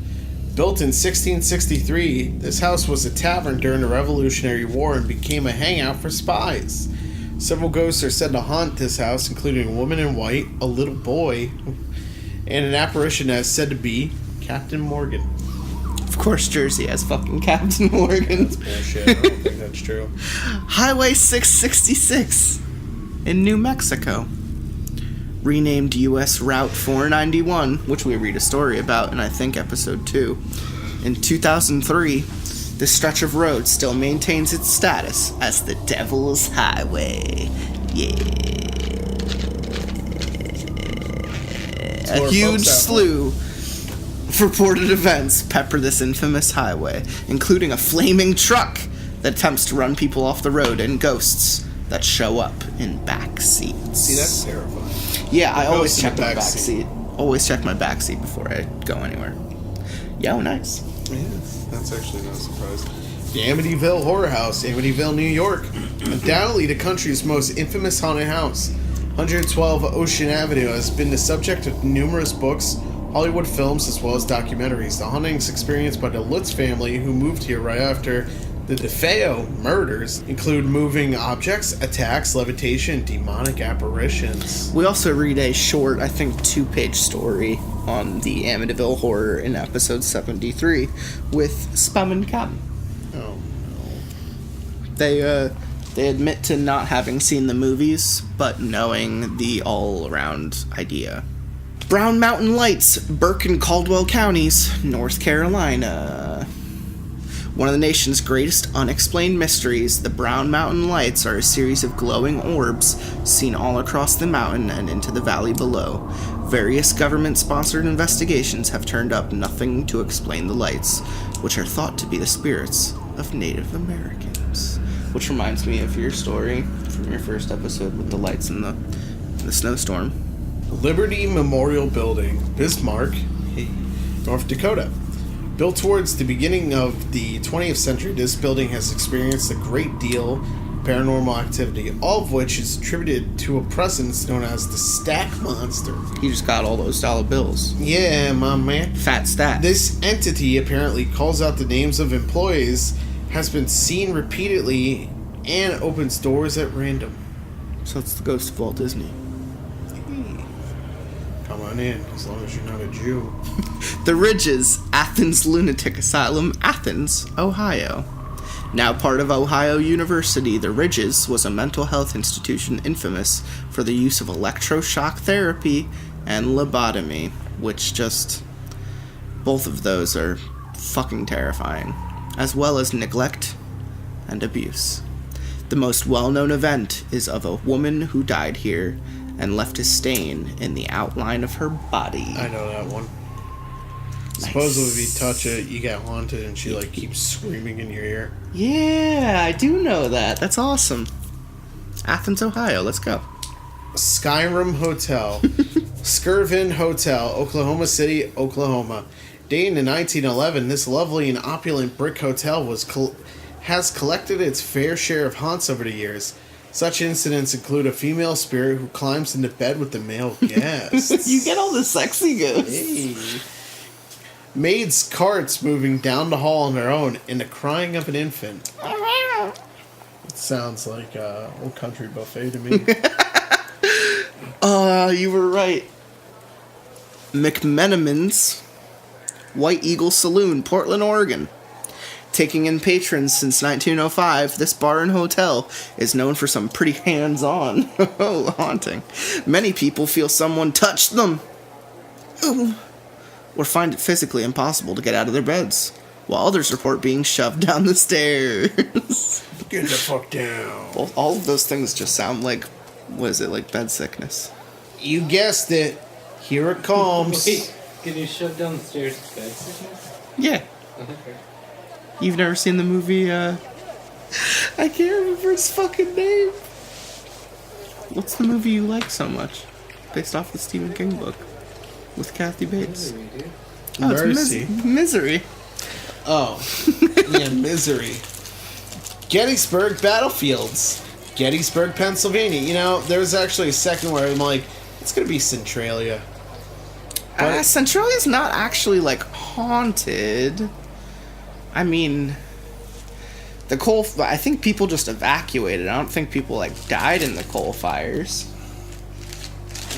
Built in 1663, this house was a tavern during the Revolutionary War and became a hangout for spies. Several ghosts are said to haunt this house, including a woman in white, a little boy, and an apparition that is said to be Captain Morgan. Of course, Jersey has fucking Captain Morgan. That's bullshit. I don't think that's true. Highway 666 in New Mexico. Renamed U.S. Route 491, which we read a story about in, I think, episode 2. In 2003, this stretch of road still maintains its status as the Devil's Highway. Yeah. A huge slew of reported events pepper this infamous highway, including a flaming truck that attempts to run people off the road and ghosts that show up in back seats. See, that's terrifying. Yeah, I always Ghost in check the my back back seat. Always check my back seat before I go anywhere. Yo, nice. Yeah, that's actually not a surprise. The Amityville Horror House, Amityville, New York. Undoubtedly the country's most infamous haunted house. 112 Ocean Avenue has been the subject of numerous books, Hollywood films, as well as documentaries. The hauntings experienced by the Lutz family, who moved here right after the DeFeo murders, include moving objects, attacks, levitation, and demonic apparitions. We also read a short, I think, 2-page story on the Amityville Horror in episode 73 with Spam and Cam. Oh, no. They admit to not having seen the movies, but knowing the all-around idea. Brown Mountain Lights, Burke and Caldwell Counties, North Carolina. One of the nation's greatest unexplained mysteries, the Brown Mountain Lights are a series of glowing orbs seen all across the mountain and into the valley below. Various government-sponsored investigations have turned up nothing to explain the lights, which are thought to be the spirits of Native Americans. Which reminds me of your story from your first episode with the lights in the snowstorm. Liberty Memorial Building, Bismarck, North Dakota. Built towards the beginning of the 20th century, this building has experienced a great deal of paranormal activity, all of which is attributed to a presence known as the Stack Monster. You just got all those dollar bills. Yeah, my man. Fat stack. This entity apparently calls out the names of employees, has been seen repeatedly, and opens doors at random. So it's the ghost of Walt Disney. Come on in, as long as you're not a Jew. The Ridges, Athens Lunatic Asylum, Athens, Ohio. Now part of Ohio University, the Ridges was a mental health institution infamous for the use of electroshock therapy and lobotomy, which just... both of those are fucking terrifying, as well as neglect and abuse. The most well-known event is of a woman who died here and left a stain in the outline of her body. I know that one. Nice. Supposedly if you touch it, you get haunted and she keeps screaming in your ear. Yeah, I do know that. That's awesome. Athens, Ohio. Let's go. Skyrim Hotel. Skirvin Hotel, Oklahoma City, Oklahoma. Dating in 1911, this lovely and opulent brick hotel has collected its fair share of haunts over the years. Such incidents include a female spirit who climbs into bed with the male guests. You get all the sexy ghosts. Hey. Maids' carts moving down the hall on their own, and the crying of an infant. It sounds like Old Country Buffet to me. You were right. McMenamin's White Eagle Saloon, Portland, Oregon. Taking in patrons since 1905, this bar and hotel is known for some pretty hands-on haunting. Many people feel someone touched them, or find it physically impossible to get out of their beds, while others report being shoved down the stairs. Get the fuck down. Well, all of those things just sound like, what is it, like bed sickness? You guessed it. Here it comes. Wait, can you shove down the stairs with bed sickness? Yeah. Okay. You've never seen the movie, I can't remember his fucking name. What's the movie you like so much? Based off the Stephen King book. With Kathy Bates. Misery, dude. Oh, Mercy. it's Misery. Oh. Yeah, Misery. Gettysburg Battlefields. Gettysburg, Pennsylvania. You know, there's actually a second where I'm like, it's gonna be Centralia. Centralia's not actually, haunted. I mean, I think people just evacuated. I don't think people, died in the coal fires.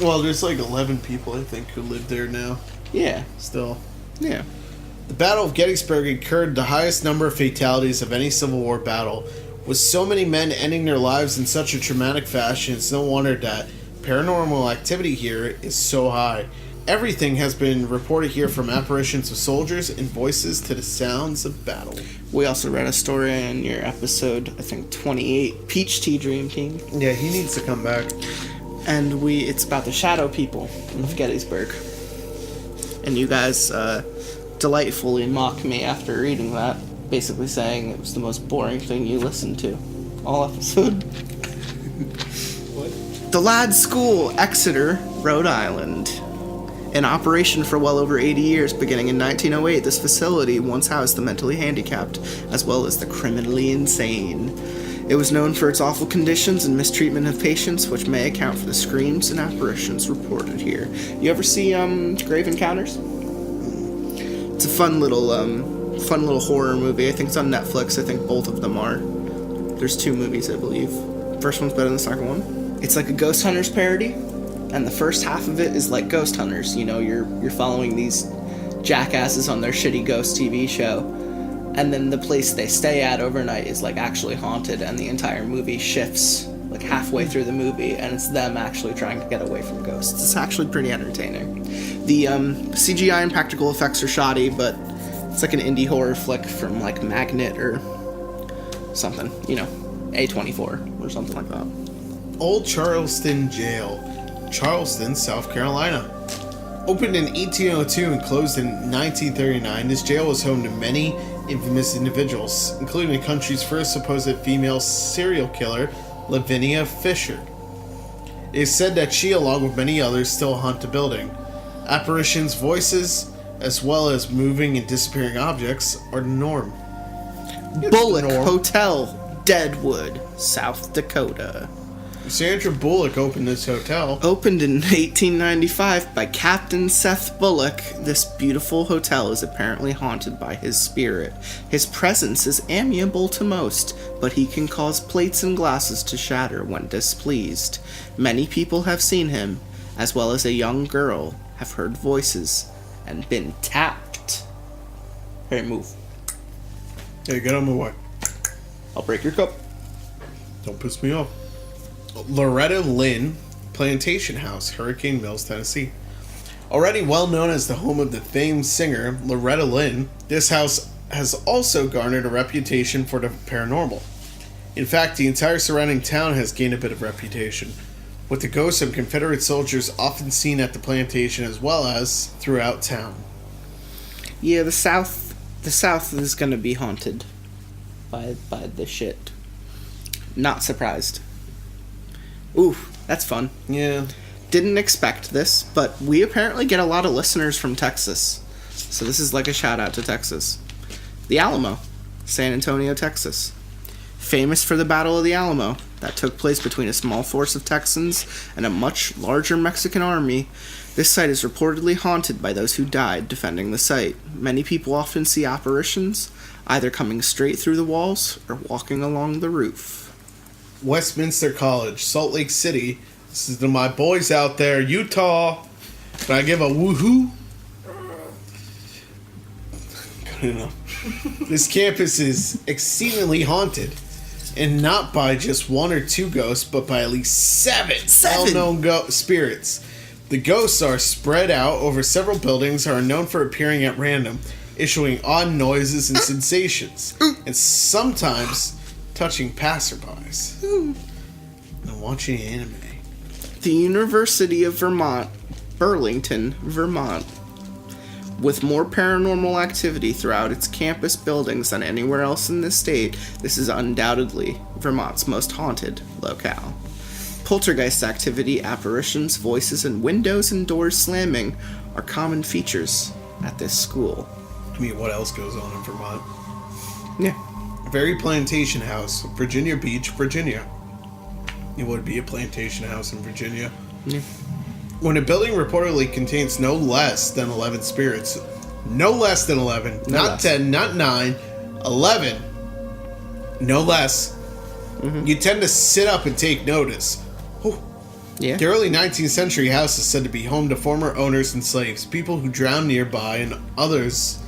Well, there's 11 people, I think, who live there now. Yeah. Still. Yeah. The Battle of Gettysburg incurred the highest number of fatalities of any Civil War battle. With so many men ending their lives in such a traumatic fashion, it's no wonder that paranormal activity here is so high. Everything has been reported here, from apparitions of soldiers and voices to the sounds of battle. We also read a story in your episode, I think 28, Peach Tea Dream King. Yeah, he needs to come back. And it's about the shadow people of Gettysburg. And you guys delightfully mocked me after reading that, basically saying it was the most boring thing you listened to all episode. What? The Lads School, Exeter, Rhode Island. In operation for well over 80 years, beginning in 1908, this facility once housed the mentally handicapped, as well as the criminally insane. It was known for its awful conditions and mistreatment of patients, which may account for the screams and apparitions reported here. You ever see Grave Encounters? It's a fun little horror movie. I think it's on Netflix. I think both of them are. There's 2 movies, I believe. First one's better than the second one. It's like a Ghost Hunters parody, and the first half of it is like Ghost Hunters. You know, you're following these jackasses on their shitty ghost TV show, and then the place they stay at overnight is like actually haunted, and the entire movie shifts like halfway through the movie, and it's them actually trying to get away from ghosts. It's actually pretty entertaining. The CGI and practical effects are shoddy, but it's like an indie horror flick from like Magnet or something, you know, A24 or something like that. Old Charleston Jail, Charleston, South Carolina. Opened in 1802 and closed in 1939, this jail was home to many infamous individuals, including the country's first supposed female serial killer, Lavinia Fisher. It is said that she, along with many others, still haunt the building. Apparitions, voices, as well as moving and disappearing objects are the norm. Bullock Hotel, Deadwood, South Dakota. Sandra Bullock opened this hotel. Opened in 1895 by Captain Seth Bullock, this beautiful hotel is apparently haunted by his spirit. His presence is amiable to most, but he can cause plates and glasses to shatter when displeased. Many people have seen him, as well as a young girl have heard voices and been tapped. Hey, move. Hey, get on my way. I'll break your cup. Don't piss me off. Loretta Lynn Plantation House, Hurricane Mills, Tennessee. Already well known as the home of the famed singer Loretta Lynn, this house has also garnered a reputation for the paranormal. In fact, the entire surrounding town has gained a bit of reputation, with the ghosts of Confederate soldiers often seen at the plantation as well as throughout town. Yeah, the South is gonna be haunted by the shit. Not surprised. Ooh, that's fun. Yeah. Didn't expect this, but we apparently get a lot of listeners from Texas. So this is like a shout out to Texas. The Alamo, San Antonio, Texas. Famous for the Battle of the Alamo that took place between a small force of Texans and a much larger Mexican army. This site is reportedly haunted by those who died defending the site. Many people often see apparitions, either coming straight through the walls or walking along the roof. Westminster College, Salt Lake City. This is to my boys out there, Utah. Can I give a woohoo? Good enough. This campus is exceedingly haunted, and not by just 1 or 2 ghosts, but by at least 7 well-known spirits. The ghosts are spread out over several buildings, are known for appearing at random, issuing odd noises and sensations, and sometimes touching passerbys and watching anime. The University of Vermont, Burlington, Vermont. With more paranormal activity throughout its campus buildings than anywhere else in the state, this is undoubtedly Vermont's most haunted locale. Poltergeist activity, apparitions, voices, and windows and doors slamming are common features at this school. I mean, what else goes on in Vermont? Yeah. Very Plantation House, Virginia Beach, Virginia. It would be a plantation house in Virginia. Yeah. When a building reportedly contains no less than 11 spirits, no less than 11, not 10, not 9, 11, no less, you tend to sit up and take notice. Oh. Yeah. The early 19th century house is said to be home to former owners and slaves, people who drowned nearby, and others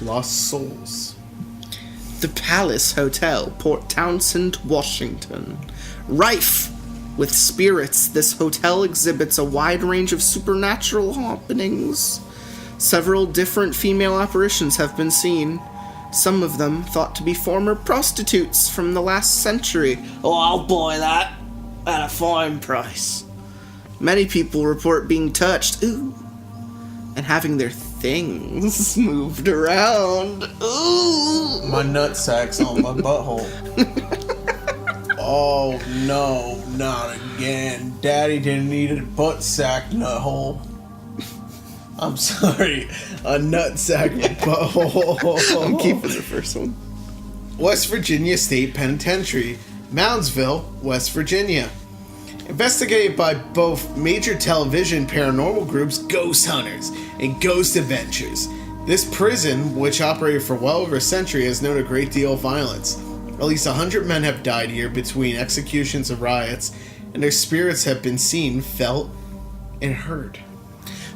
lost souls. The Palace Hotel, Port Townsend, Washington. Rife with spirits, this hotel exhibits a wide range of supernatural happenings. Several different female apparitions have been seen, some of them thought to be former prostitutes from the last century. Oh, I'll buy that at a fine price. Many people report being touched, ooh, and having their things moved around. Ooh. My nutsack's on my butthole. Oh no, not again. Daddy didn't need a butt sack nut hole. I'm sorry, a nutsack butthole. I'm keeping the first one. West Virginia State Penitentiary, Moundsville, West Virginia. Investigated by both major television paranormal groups Ghost Hunters and Ghost Adventures. This prison, which operated for well over a century, has known a great deal of violence. At least 100 men have died here between executions and riots, and their spirits have been seen, felt, and heard.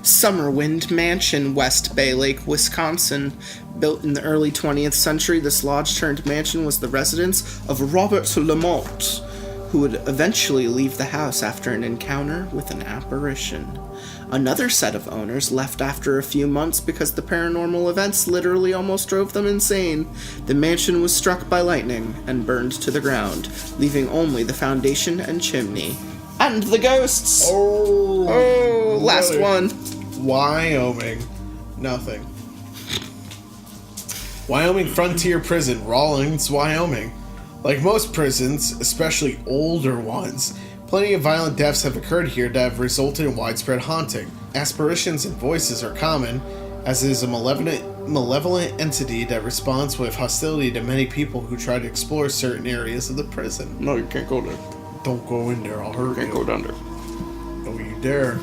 Summerwind Mansion, West Bay Lake, Wisconsin. Built in the early 20th century, this lodge-turned-mansion was the residence of Robert Lamont, who would eventually leave the house after an encounter with an apparition. Another set of owners left after a few months because the paranormal events literally almost drove them insane. The mansion was struck by lightning and burned to the ground, leaving only the foundation and chimney. And the ghosts! Oh, last really? one. Wyoming. Nothing. Wyoming Frontier Prison, Rawlins, Wyoming. Like most prisons, especially older ones, plenty of violent deaths have occurred here that have resulted in widespread haunting. Apparitions and voices are common, as it is a malevolent entity that responds with hostility to many people who try to explore certain areas of the prison. No, you can't go there. Don't go in there, I'll hurt you. Can't go down there. Don't you dare.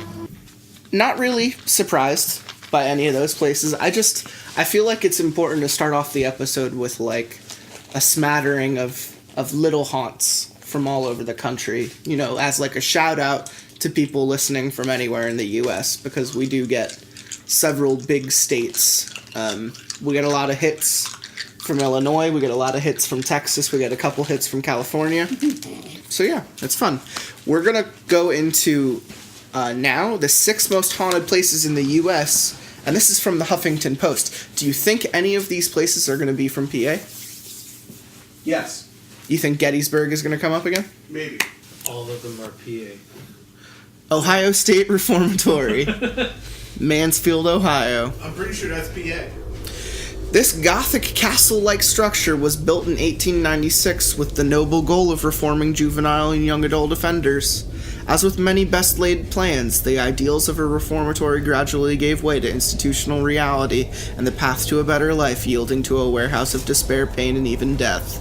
Not really surprised by any of those places. I feel like it's important to start off the episode with like a smattering of little haunts from all over the country, you know, as like a shout out to people listening from anywhere in the US, because we do get several big states. We get a lot of hits from Illinois, we get a lot of hits from Texas, we get a couple hits from California. So yeah, it's fun. We're gonna go into now the 6 most haunted places in the US, and this is from the Huffington Post. Do you think any of these places are gonna be from PA? Yes. You think Gettysburg is going to come up again? Maybe. All of them are PA. Ohio State Reformatory. Mansfield, Ohio. I'm pretty sure that's PA. This Gothic castle-like structure was built in 1896 with the noble goal of reforming juvenile and young adult offenders. As with many best-laid plans, the ideals of a reformatory gradually gave way to institutional reality and the path to a better life, yielding to a warehouse of despair, pain, and even death.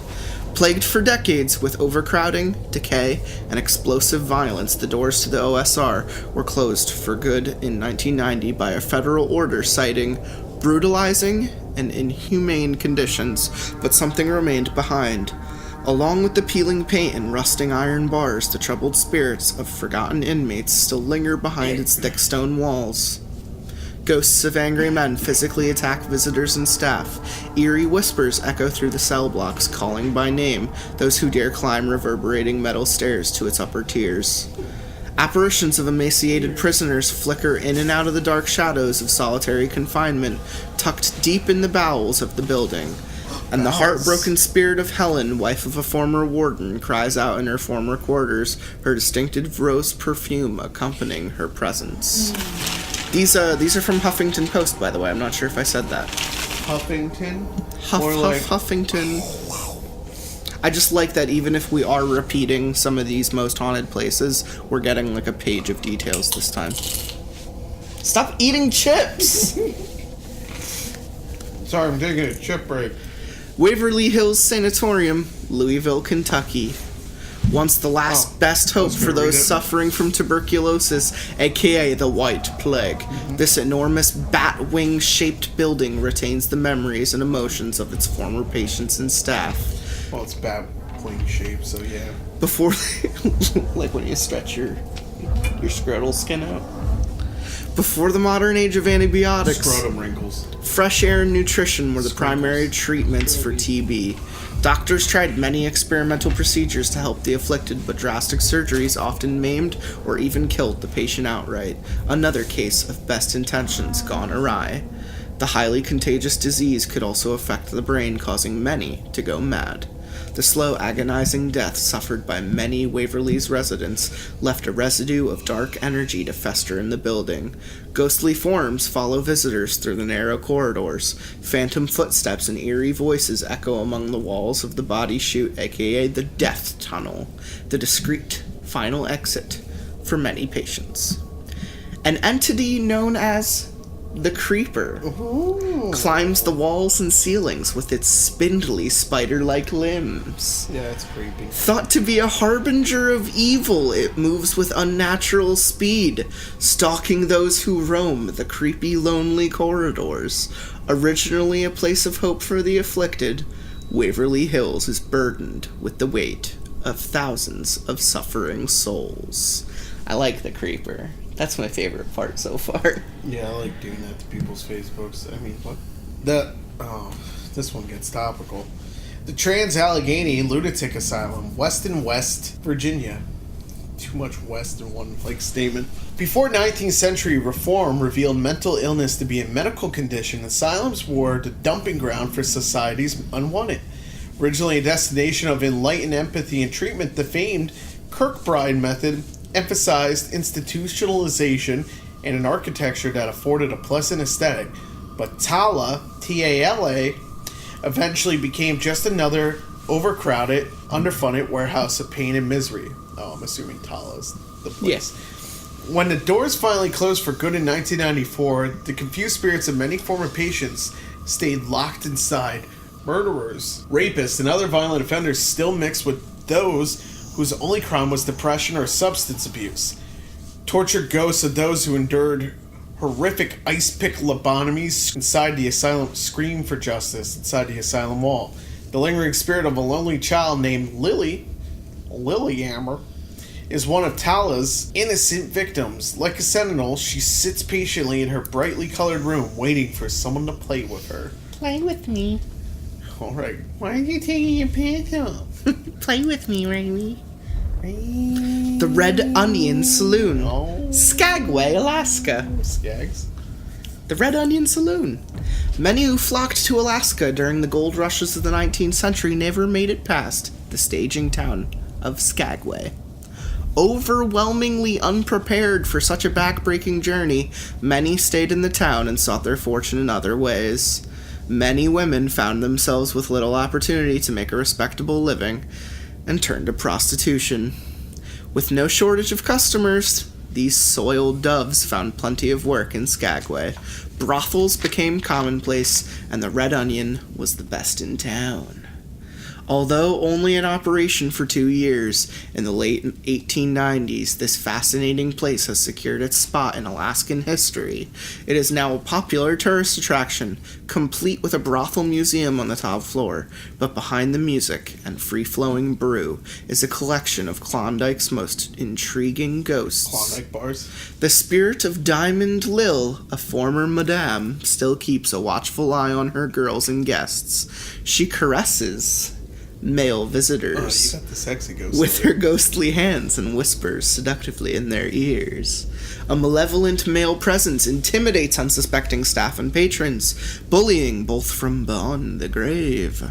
Plagued for decades with overcrowding, decay, and explosive violence, the doors to the OSR were closed for good in 1990 by a federal order citing brutalizing and inhumane conditions, but something remained behind. Along with the peeling paint and rusting iron bars, the troubled spirits of forgotten inmates still linger behind its thick stone walls. Ghosts of angry men physically attack visitors and staff. Eerie whispers echo through the cell blocks, calling by name those who dare climb reverberating metal stairs to its upper tiers. Apparitions of emaciated prisoners flicker in and out of the dark shadows of solitary confinement, tucked deep in the bowels of the building. And the heartbroken spirit of Helen, wife of a former warden, cries out in her former quarters, her distinctive rose perfume accompanying her presence. These are from Huffington Post, by the way. I'm not sure if I said that. Huffington? Like... Huffington. I just like that even if we are repeating some of these most haunted places, we're getting like a page of details this time. Stop eating chips! Sorry, I'm taking a chip break. Waverly Hills Sanatorium, Louisville, Kentucky. Once the last best hope for those suffering from tuberculosis, aka the White Plague. This enormous bat-wing-shaped building retains the memories and emotions of its former patients and staff. Well, it's bat-wing shaped, so yeah. Before, like when you stretch your scrotal skin out. Before the modern age of antibiotics, Scrotum wrinkles. Fresh air and nutrition were the primary treatments for TB. Doctors tried many experimental procedures to help the afflicted, but drastic surgeries often maimed or even killed the patient outright. Another case of best intentions gone awry. The highly contagious disease could also affect the brain, causing many to go mad. The slow, agonizing death suffered by many Waverly's residents left a residue of dark energy to fester in the building. Ghostly forms follow visitors through the narrow corridors. Phantom footsteps and eerie voices echo among the walls of the body chute, aka the death tunnel, the discreet final exit for many patients. An entity known as The creeper Ooh. climbs the walls and ceilings with its spindly spider-like limbs. Yeah, that's creepy. Thought to be a harbinger of evil, it moves with unnatural speed, stalking those who roam the creepy, lonely corridors. Originally a place of hope for the afflicted, Waverly Hills is burdened with the weight of thousands of suffering souls. I like the creeper. That's my favorite part so far. Yeah, I like doing that to people's Facebooks. I mean, what? This one gets topical. The Trans-Allegheny Lunatic Asylum, West Virginia. Too much West in one, statement. Before 19th century reform revealed mental illness to be a medical condition, asylums were the dumping ground for society's unwanted. Originally a destination of enlightened empathy and treatment, the famed Kirkbride method emphasized institutionalization and an architecture that afforded a pleasant aesthetic, but Tala, T-A-L-A, eventually became just another overcrowded, underfunded warehouse of pain and misery. Oh, I'm assuming Tala's the place. Yes. When the doors finally closed for good in 1994, the confused spirits of many former patients stayed locked inside. Murderers, rapists, and other violent offenders still mixed with those whose only crime was depression or substance abuse. Tortured ghosts of those who endured horrific ice-pick lobotomies inside the asylum scream for justice inside the asylum wall. The lingering spirit of a lonely child named Lily Amber, is one of Tala's innocent victims. Like a sentinel, she sits patiently in her brightly colored room, waiting for someone to play with her. Play with me. Alright, why are you taking your pants off? Play with me, Raimi. The Red Onion Saloon. Oh. Skagway, Alaska. Skags. The Red Onion Saloon. Many who flocked to Alaska during the gold rushes of the 19th century never made it past the staging town of Skagway. Overwhelmingly unprepared for such a backbreaking journey, many stayed in the town and sought their fortune in other ways. Many women found themselves with little opportunity to make a respectable living and turned to prostitution. With no shortage of customers, these soiled doves found plenty of work in Skagway. Brothels became commonplace, and the Red Onion was the best in town. Although only in operation for 2 years, in the late 1890s, this fascinating place has secured its spot in Alaskan history. It is now a popular tourist attraction, complete with a brothel museum on the top floor, but behind the music and free-flowing brew is a collection of Klondike's most intriguing ghosts. Klondike bars. The spirit of Diamond Lil, a former madame, still keeps a watchful eye on her girls and guests. She caresses male visitors You got the sexy ghost with there. her ghostly hands and whispers seductively in their ears. A malevolent male presence intimidates unsuspecting staff and patrons, bullying both from beyond the grave.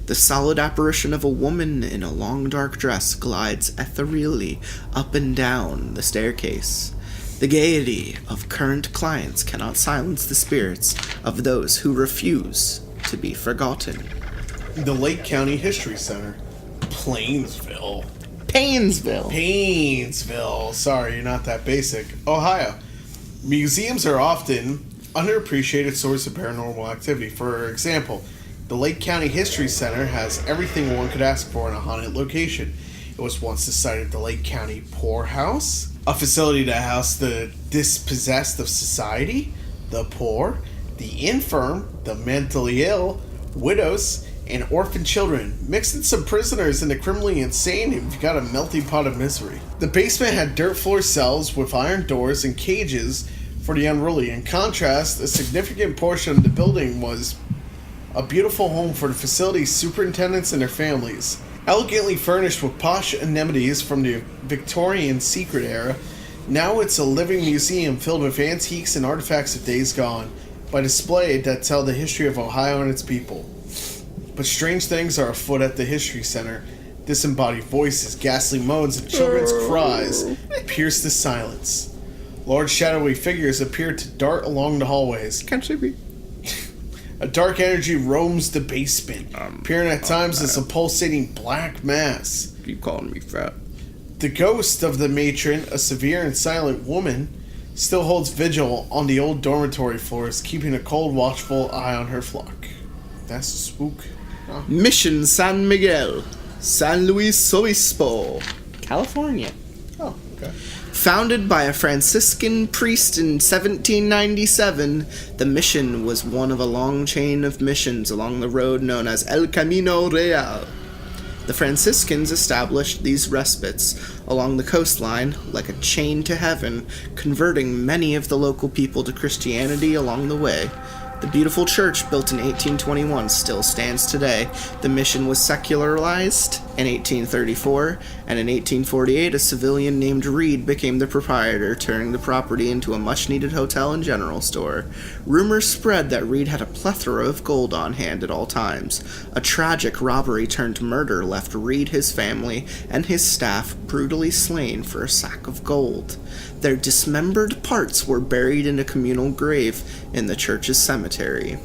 The solid apparition of a woman in a long dark dress glides ethereally up and down the staircase. The gaiety of current clients cannot silence the spirits of those who refuse to be forgotten. The Lake County History Center. Plainsville. Painesville. Sorry, you're not that basic. Ohio. Museums are often underappreciated source of paranormal activity. For example, the Lake County History Center has everything one could ask for in a haunted location. It was once the site of the Lake County Poorhouse, a facility that housed the dispossessed of society, the poor, the infirm, the mentally ill, widows, and orphan children. Mix in some prisoners and the criminally insane and you've got a melting pot of misery. The basement had dirt floor cells with iron doors and cages for the unruly. In contrast, a significant portion of the building was a beautiful home for the facility's superintendents and their families. Elegantly furnished with posh amenities from the Victorian secret era, now it's a living museum filled with antiques and artifacts of days gone, by display that tell the history of Ohio and its people. But strange things are afoot at the History Center. Disembodied voices, ghastly moans, and children's cries pierce the silence. Large shadowy figures appear to dart along the hallways. Can't she be? A dark energy roams the basement, appearing at times as a pulsating black mass. Keep calling me fat. The ghost of the matron, a severe and silent woman, still holds vigil on the old dormitory floors, keeping a cold, watchful eye on her flock. That's a spook. Huh? Mission San Miguel, San Luis Obispo, California. Oh, okay. Founded by a Franciscan priest in 1797, the mission was one of a long chain of missions along the road known as El Camino Real. The Franciscans established these respites along the coastline like a chain to heaven, converting many of the local people to Christianity along the way. The beautiful church, built in 1821, still stands today. The mission was secularized in 1834, and in 1848 a civilian named Reed became the proprietor, turning the property into a much-needed hotel and general store. Rumors spread that Reed had a plethora of gold on hand at all times. A tragic robbery turned murder left Reed, his family, and his staff brutally slain for a sack of gold. Their dismembered parts were buried in a communal grave in the church's cemetery.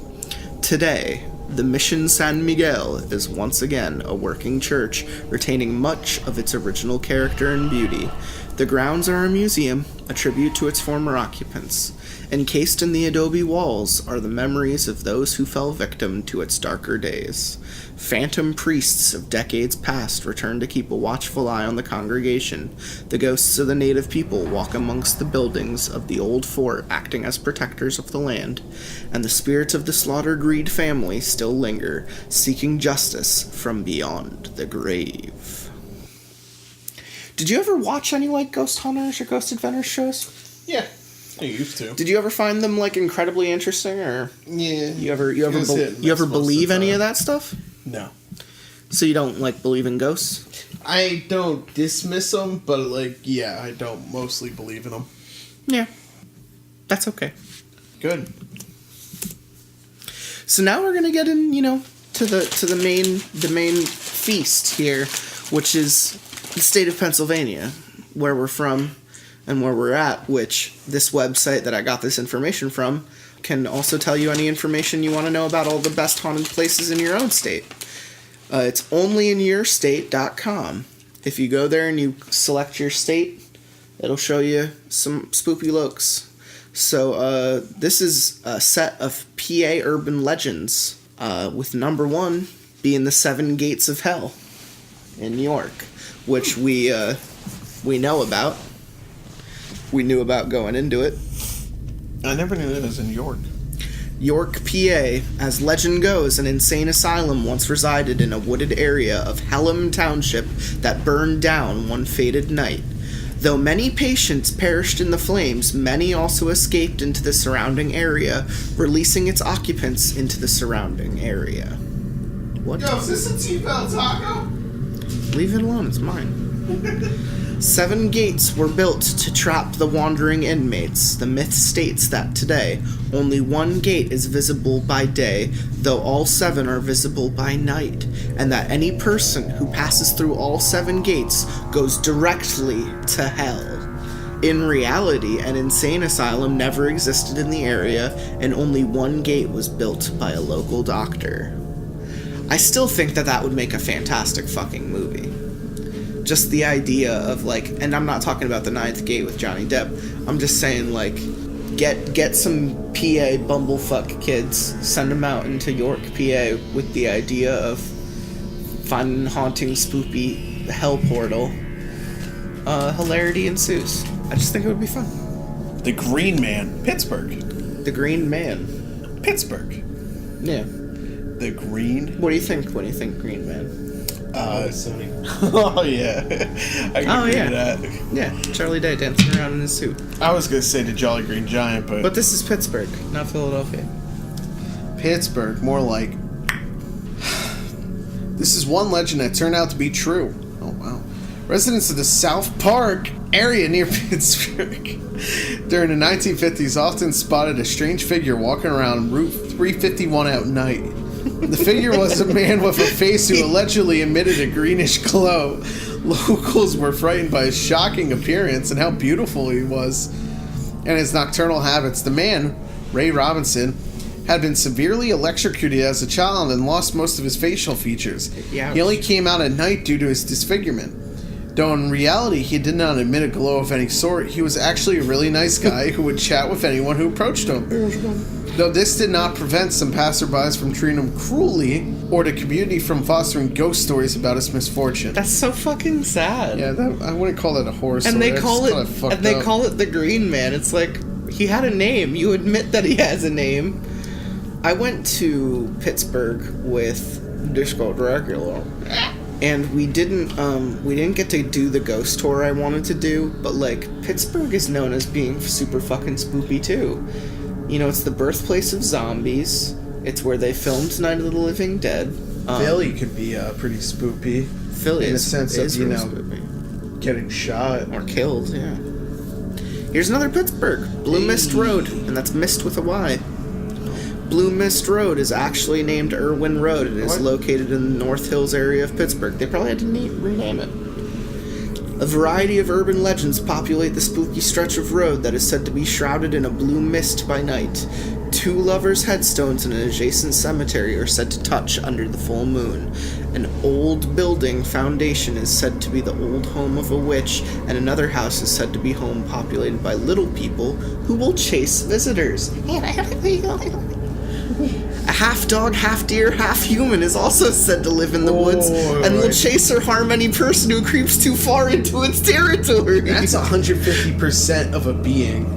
Today, the Mission San Miguel is once again a working church, retaining much of its original character and beauty. The grounds are a museum, a tribute to its former occupants. Encased in the adobe walls are the memories of those who fell victim to its darker days. Phantom priests of decades past return to keep a watchful eye on the congregation. The ghosts of the native people walk amongst the buildings of the old fort, acting as protectors of the land. And the spirits of the slaughtered Reed family still linger, seeking justice from beyond the grave. Did you ever watch any, Ghost Hunters or Ghost Adventures shows? Yeah, I used to. Did you ever find them, incredibly interesting, or... Yeah. You ever believe any of that stuff? No. So you don't, believe in ghosts? I don't dismiss them, but, yeah, I don't mostly believe in them. Yeah. That's okay. Good. So now we're gonna get in, to the main feast here, which is the state of Pennsylvania, where we're from and where we're at, which this website that I got this information from can also tell you any information you want to know about all the best haunted places in your own state. It's onlyinyourstate.com. If you go there and you select your state, it'll show you some spooky looks. So this is a set of PA urban legends, with number one being the 7 Gates of Hell in New York, which we know about. We knew about going into it. I never knew it was in York. York, PA. As legend goes, an insane asylum once resided in a wooded area of Hallam Township that burned down one fated night. Though many patients perished in the flames, many also escaped into the surrounding area, releasing its occupants into the surrounding area. What? Yo, is this a T-Bell taco? Leave it alone, it's mine. 7 gates were built to trap the wandering inmates. The myth states that today, only 1 gate is visible by day, though all 7 are visible by night, and that any person who passes through all 7 gates goes directly to hell. In reality, an insane asylum never existed in the area, and only 1 gate was built by a local doctor. I still think that would make a fantastic fucking movie. Just the idea of, and I'm not talking about the 9th Gate with Johnny Depp. I'm just saying, get some PA bumblefuck kids, send them out into York, PA, with the idea of finding haunting, spoopy hell portal. Hilarity ensues. I just think it would be fun. The Green Man, Pittsburgh. The Green Man. Pittsburgh. Yeah. The Green. What do you think when you think Green Man? Sony. Oh yeah, I can agree to that. Yeah, Charlie Day dancing around in his suit. I was gonna say the Jolly Green Giant, But this is Pittsburgh, not Philadelphia. Pittsburgh, more like. This is one legend that turned out to be true. Oh wow. Residents of the South Park area near Pittsburgh during the 1950s often spotted a strange figure walking around Route 351 at night. The figure was a man with a face who allegedly emitted a greenish glow. Locals were frightened by his shocking appearance and how beautiful he was and his nocturnal habits. The man, Ray Robinson, had been severely electrocuted as a child and lost most of his facial features. Yeah. He only came out at night due to his disfigurement. Though in reality he did not admit a glow of any sort, he was actually a really nice guy who would chat with anyone who approached him. Though this did not prevent some passerbys from treating him cruelly, or the community from fostering ghost stories about his misfortune. That's so fucking sad. Yeah, I wouldn't call that a horror story. And they call it fucked up. the Green Man. It's like, he had a name. You admit that he has a name. I went to Pittsburgh with Disco Dracula, and we didn't get to do the ghost tour I wanted to do, but like, Pittsburgh is known as being super fucking spooky too. You know, it's the birthplace of zombies. It's where they filmed Night of the Living Dead. Philly could be pretty spoopy. Philly in the is sense of, you know, spoopy. getting shot Or killed, yeah. Here's another Pittsburgh, Blue Mist Road, and that's Mist with a Y. Blue Mist Road is actually named Irwin Road and is located in the North Hills area of Pittsburgh. They probably had to rename it. A variety of urban legends populate the spooky stretch of road that is said to be shrouded in a blue mist by night. 2 lovers' headstones in an adjacent cemetery are said to touch under the full moon. An old building foundation is said to be the old home of a witch, and another house is said to be home populated by little people who will chase visitors. A half-dog, half-deer, half-human is also said to live in the woods and will chase or harm any person who creeps too far into its territory. That's 150% of a being.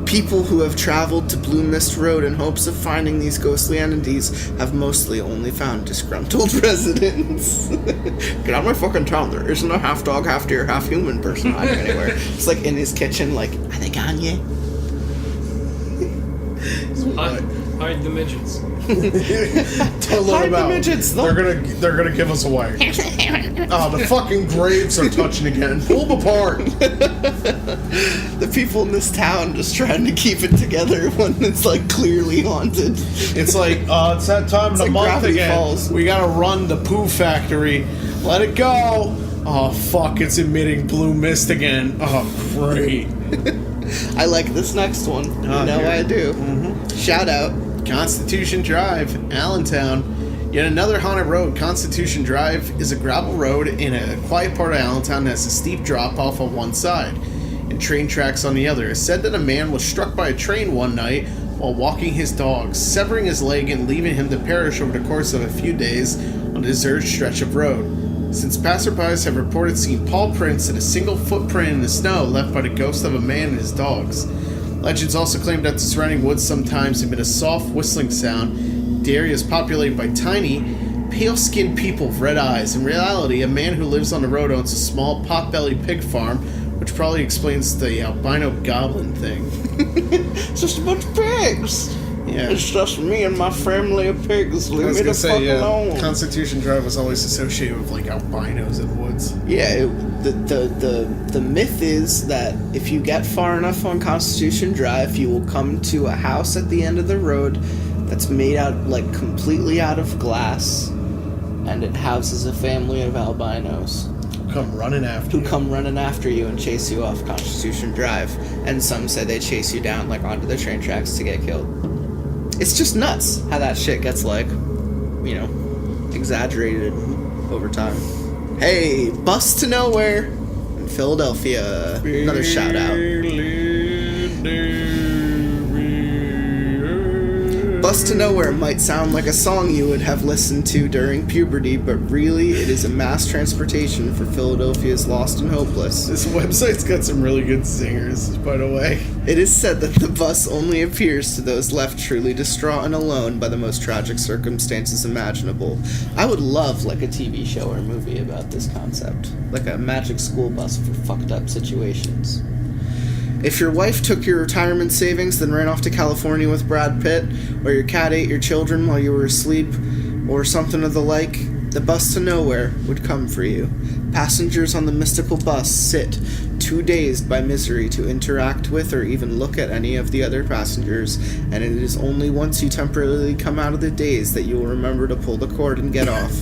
People who have traveled to Blue Mist Road in hopes of finding these ghostly entities have mostly only found disgruntled residents. Get out of my fucking town. There isn't a half-dog, half-deer, half-human person hiding anywhere. It's like in his kitchen, like, are they gone yet? Hide the midgets. Don't let Hide them the out. midgets. They're gonna give us away. Oh, the fucking graves are touching again. Pull them apart. The people in this town just trying to keep it together when it's like clearly haunted. It's like, it's that time of the like month Gravity again. Falls. We gotta run the poo factory. Let it go. Oh fuck, it's emitting blue mist again. Oh great. I like this next one. I do. Mm-hmm. Shout out. Constitution Drive, Allentown. Yet another haunted road. Constitution Drive is a gravel road in a quiet part of Allentown that has a steep drop off on one side and train tracks on the other. It's said that a man was struck by a train one night while walking his dogs, severing his leg and leaving him to perish over the course of a few days on a deserted stretch of road. Since passerbys have reported seeing paw prints and a single footprint in the snow left by the ghost of a man and his dogs. Legends also claim that the surrounding woods sometimes emit a soft whistling sound. The area is populated by tiny, pale-skinned people with red eyes. In reality, a man who lives on the road owns a small pot-bellied pig farm, which probably explains the albino goblin thing. It's just a bunch of pigs. Yeah. It's just me and my family of pigs. Leave me the fuck alone. Constitution Drive was always associated with like albinos in the woods. Yeah, the myth is that if you get far enough on Constitution Drive, you will come to a house at the end of the road that's made out, like, completely out of glass, and it houses a family of albinos. Who come running after you and chase you off Constitution Drive. And some say they chase you down, like, onto the train tracks to get killed. It's just nuts how that shit gets, like, you know, exaggerated over time. Hey, Bus to Nowhere in Philadelphia. Another shout out. Bus to Nowhere might sound like a song you would have listened to during puberty, but really it is a mass transportation for Philadelphia's lost and hopeless. This website's got some really good singers, by the way. It is said that the bus only appears to those left truly distraught and alone by the most tragic circumstances imaginable. I would love, like, a TV show or movie about this concept. Like a magic school bus for fucked up situations. If your wife took your retirement savings, then ran off to California with Brad Pitt, or your cat ate your children while you were asleep, or something of the like, the Bus to Nowhere would come for you. Passengers on the mystical bus sit, too dazed by misery to interact with or even look at any of the other passengers, and it is only once you temporarily come out of the daze that you will remember to pull the cord and get off.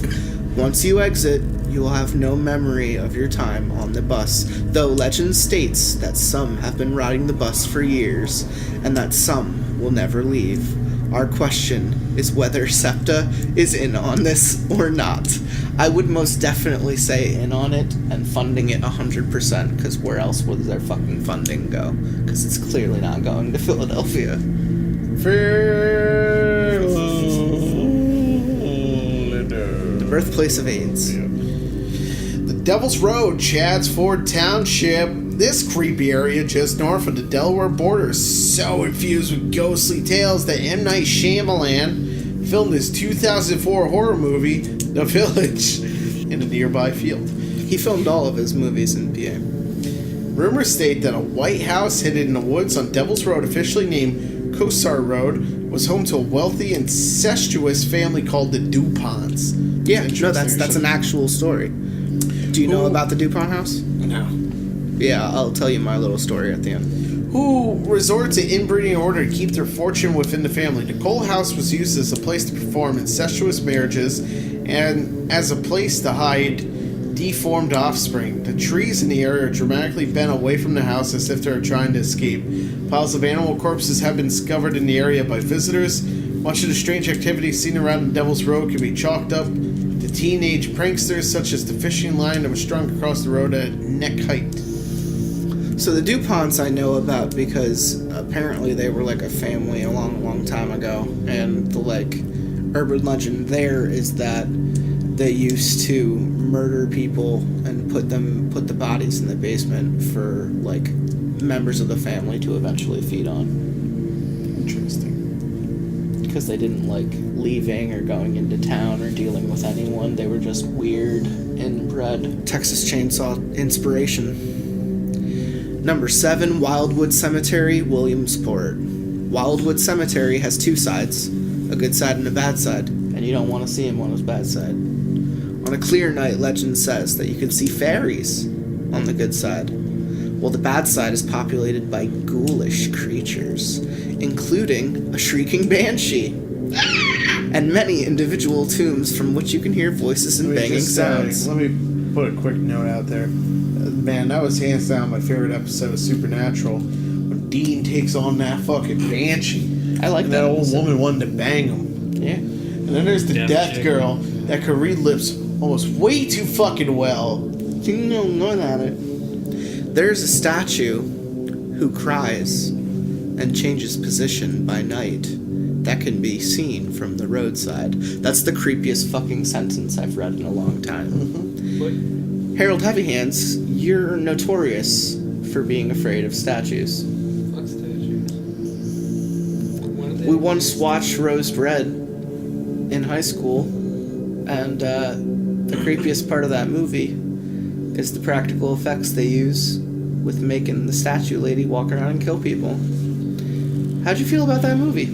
Once you exit, you will have no memory of your time on the bus, though legend states that some have been riding the bus for years, and that some will never leave. Our question is whether SEPTA is in on this or not. I would most definitely say in on it and funding it 100%, because where else would their fucking funding go? Because it's clearly not going to Philadelphia. The birthplace of AIDS. The Devil's Road, Chadds Ford Township. This creepy area just north of the Delaware border is so infused with ghostly tales that M. Night Shyamalan filmed his 2004 horror movie, The Village, in a nearby field. He filmed all of his movies in PA. Rumors state that a white house hidden in the woods on Devil's Road, officially named Kosar Road, was home to a wealthy, incestuous family called the DuPonts. Yeah, no, that's an actual story. Do you know about the DuPont house? No. Yeah, I'll tell you my little story at the end. Who resort to inbreeding in order to keep their fortune within the family. The Cole house was used as a place to perform incestuous marriages and as a place to hide deformed offspring. The trees in the area are dramatically bent away from the house as if they are trying to escape. Piles of animal corpses have been discovered in the area by visitors. Much of the strange activity seen around the Devil's Road can be chalked up to teenage pranksters, such as the fishing line that was strung across the road at neck height. So the DuPonts I know about because apparently they were like a family a long time ago, and the like urban legend there is that they used to murder people and put the bodies in the basement for like members of the family to eventually feed on. Interesting. Because they didn't like leaving or going into town or dealing with anyone. They were just weird, inbred. Texas Chainsaw inspiration. Number 7, Wildwood Cemetery, Williamsport. Wildwood Cemetery has 2 sides, a good side and a bad side, and you don't want to see him on his bad side. On a clear night, legend says that you can see fairies on the good side, while the bad side is populated by ghoulish creatures, including a shrieking banshee, and many individual tombs from which you can hear voices and banging sounds. Let me put a quick note out there. Man, that was hands down my favorite episode of Supernatural. When Dean takes on that fucking banshee. I like that old episode. woman wanted to bang him. Yeah. And then there's the Deaf death chick. girl that could read lips almost way too fucking well. You know more than it. There's a statue who cries and changes position by night that can be seen from the roadside. That's the creepiest fucking sentence I've read in a long time. What? Harold Heavyhands, you're notorious for being afraid of statues. Fuck statues. We once watched Roast Red in high school, and the creepiest part of that movie is the practical effects they use with making the statue lady walk around and kill people. How'd you feel about that movie?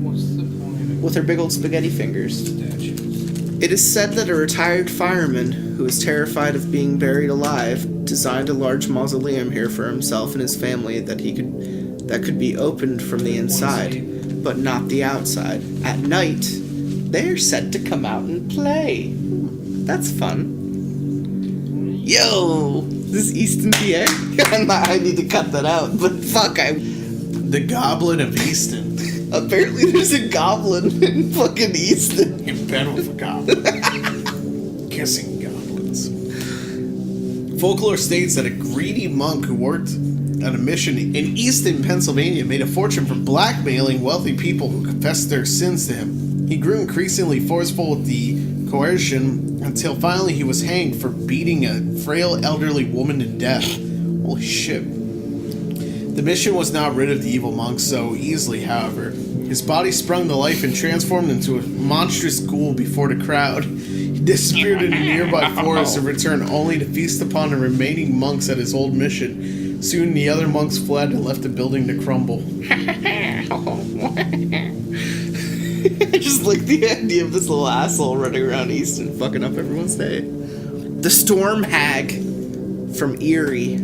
What's the point With her big old spaghetti fingers. of statues? It is said that a retired fireman who was terrified of being buried alive designed a large mausoleum here for himself and his family that could be opened from the inside, but not the outside. At night, they're said to come out and play. That's fun. Yo, this is Easton, PA. I need to cut that out, but fuck, The Goblin of Easton. apparently there's a goblin in fucking Easton. In bed with a goblin. Kissing goblins. Folklore states that a greedy monk who worked on a mission in Easton, Pennsylvania, made a fortune from blackmailing wealthy people who confessed their sins to him. He grew increasingly forceful with the coercion until finally he was hanged for beating a frail elderly woman to death. Holy shit. The mission was not rid of the evil monk so easily, however. His body sprung to life and transformed into a monstrous ghoul before the crowd. He disappeared in a nearby forest and returned only to feast upon the remaining monks at his old mission. Soon the other monks fled and left the building to crumble. I just like the idea of this little asshole running around Easton fucking up everyone's day. The Storm Hag from Erie.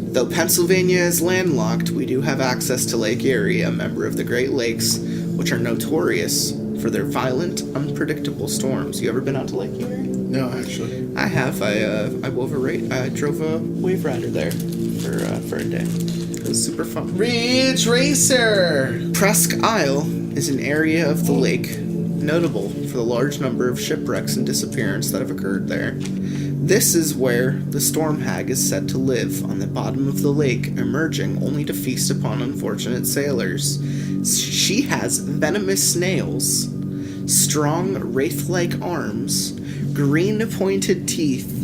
Though Pennsylvania is landlocked, we do have access to Lake Erie, a member of the Great Lakes, which are notorious for their violent, unpredictable storms. You ever been out to Lake Erie? No, actually. I have. I drove a wave rider there for a day. It's super fun. Ridge Racer! Presque Isle is an area of the lake notable for the large number of shipwrecks and disappearances that have occurred there. This is where the storm hag is said to live, on the bottom of the lake, emerging only to feast upon unfortunate sailors. She has venomous snails, strong wraith-like arms, green pointed teeth,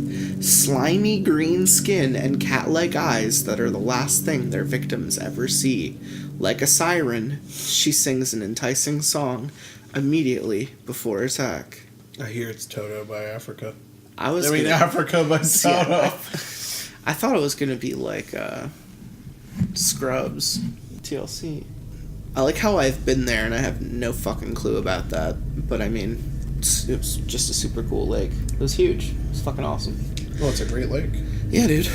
slimy green skin, and cat-like eyes that are the last thing their victims ever see. Like a siren, she sings an enticing song immediately before attack. I hear it's Toto by Africa. Yeah, Africa by Toto. I thought it was gonna be like Scrubs, TLC. I like how I've been there and I have no fucking clue about that. But I mean, it was just a super cool lake. It was huge. It was fucking awesome. Well, it's a great lake. Yeah, dude.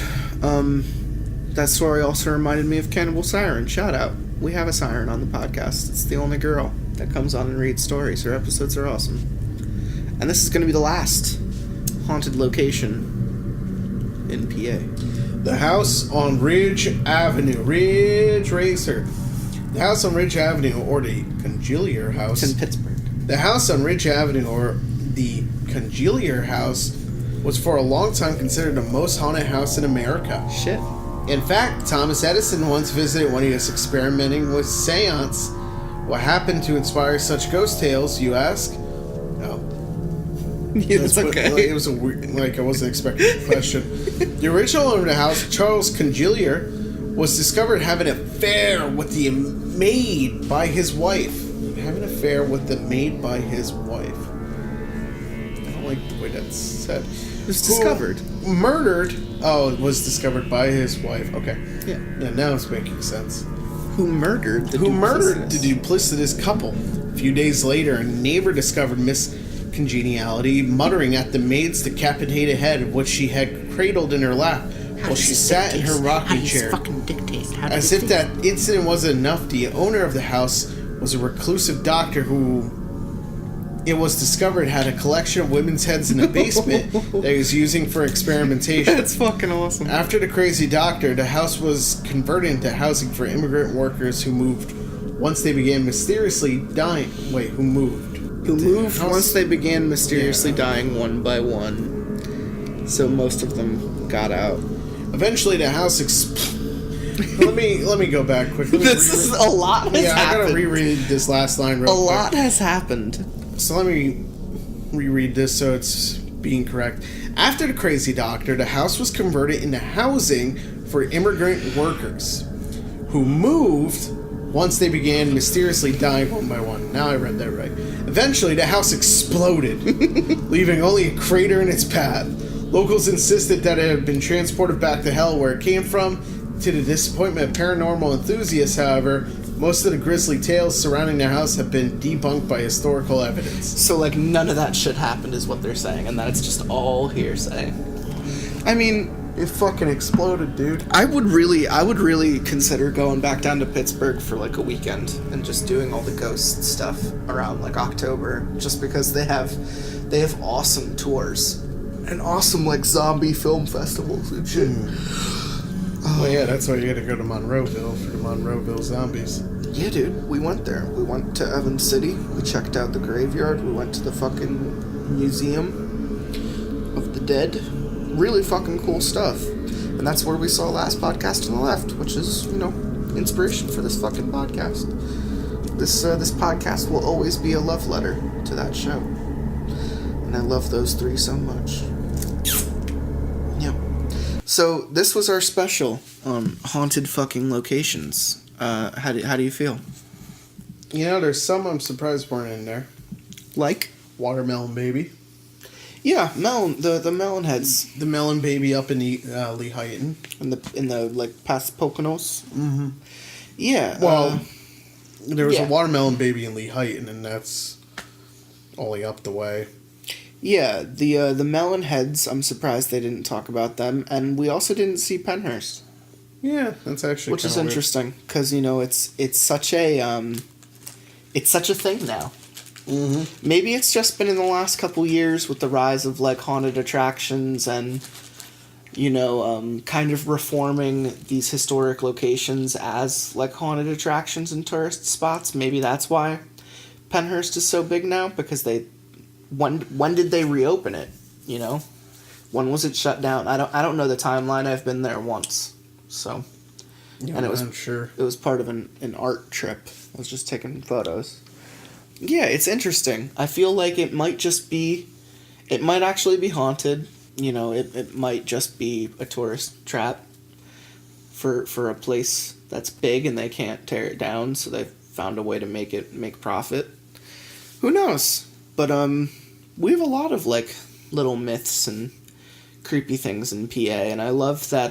That story also reminded me of Cannibal Siren. Shout out. We have a siren on the podcast. It's the only girl that comes on and reads stories. Her episodes are awesome. And this is going to be the last haunted location in PA. The house on Ridge Avenue. Ridge Racer. The house on Ridge Avenue, or the Congealier House. It's in Pittsburgh. The house on Ridge Avenue, or the Congealier House, was for a long time considered the most haunted house in America. Shit. In fact, Thomas Edison once visited when he was experimenting with seance. What happened to inspire such ghost tales, you ask? Oh. Yeah, it's okay. It was a weird, I wasn't expecting the question. The original owner of the house, Charles Congealier, was discovered having an affair with the maid by his wife. Having an affair with the maid by his wife. I don't like the way that's said. It was discovered. Murdered. Oh, it was discovered by his wife. Okay. Yeah. Yeah, now it's making sense. Who murdered the duplicitous couple. A few days later, a neighbor discovered Miss Congeniality muttering at the maid's decapitated head, which she had cradled in her lap while she sat in her rocking chair. As if that incident wasn't enough, the owner of the house was a reclusive doctor who, it was discovered, had a collection of women's heads in the basement that he was using for experimentation. That's fucking awesome. After the crazy doctor, the house was converted into housing for immigrant workers who moved once they began mysteriously dying. Wait, who moved? Who moved once they began mysteriously dying one by one. So most of them got out. Eventually, the house let me go back quickly. This is a lot has happened. I gotta reread this last line real quick. A lot has happened. So let me reread this so it's being correct. After the crazy doctor, the house was converted into housing for immigrant workers who moved once they began mysteriously dying one by one. Now I read that right. Eventually, the house exploded, leaving only a crater in its path. Locals insisted that it had been transported back to hell where it came from. To the disappointment of paranormal enthusiasts, however, most of the grisly tales surrounding the house have been debunked by historical evidence. So, none of that shit happened is what they're saying, and that it's just all hearsay. I mean, it fucking exploded, dude. I would really consider going back down to Pittsburgh for, a weekend and just doing all the ghost stuff around, October, just because they have awesome tours and awesome, zombie film festivals and shit. Well, yeah, that's why you gotta go to Monroeville for the Monroeville zombies. Yeah, dude, we went there. We went to Evans City. We checked out the graveyard. We went to the fucking Museum of the Dead. Really fucking cool stuff. And that's where we saw Last Podcast on the Left, which is, inspiration for this fucking podcast. This podcast will always be a love letter to that show. And I love those three so much. Yeah. So this was our special on haunted fucking locations. How do you feel? There's some I'm surprised weren't in there. Like? Watermelon Baby. Yeah, melon. The melon heads. The Melon Baby up in the Lehighton. In the past Poconos. Mm-hmm. Yeah. Well, there was a Watermelon Baby in Lehighton, and that's only up the way. Yeah, the melon heads. I'm surprised they didn't talk about them, and we also didn't see Penhurst. Yeah, that's actually which is interesting because it's such a thing now. Mm-hmm. Maybe it's just been in the last couple years with the rise of haunted attractions and kind of reforming these historic locations as like haunted attractions and tourist spots. Maybe that's why Penhurst is so big now, because when did they reopen it? When was it shut down? I don't know the timeline. I've been there once, so and it was I'm sure it was part of an art trip. I was just taking photos. Yeah, it's interesting. I feel like it might actually be haunted. It might just be a tourist trap for a place that's big and they can't tear it down, so they've found a way to make profit. Who knows? But we have a lot of like little myths and creepy things in PA, and I love that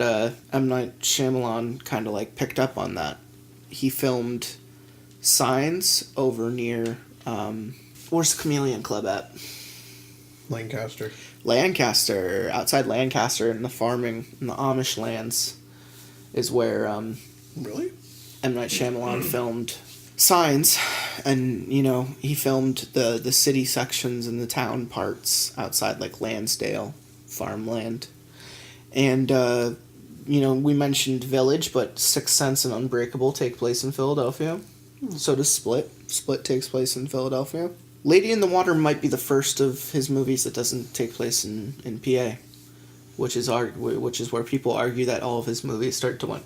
M. Night Shyamalan kind of like picked up on that. He filmed Signs over near where's the Chameleon Club at? Lancaster, outside Lancaster, in the Amish lands, is where really M. Night Shyamalan filmed Signs, and he filmed the city sections and the town parts outside like Lansdale, farmland, and we mentioned Village, but Sixth Sense and Unbreakable take place in Philadelphia. So does Split. Split takes place in Philadelphia. Lady in the Water might be the first of his movies that doesn't take place in PA, which is where people argue that all of his movies start to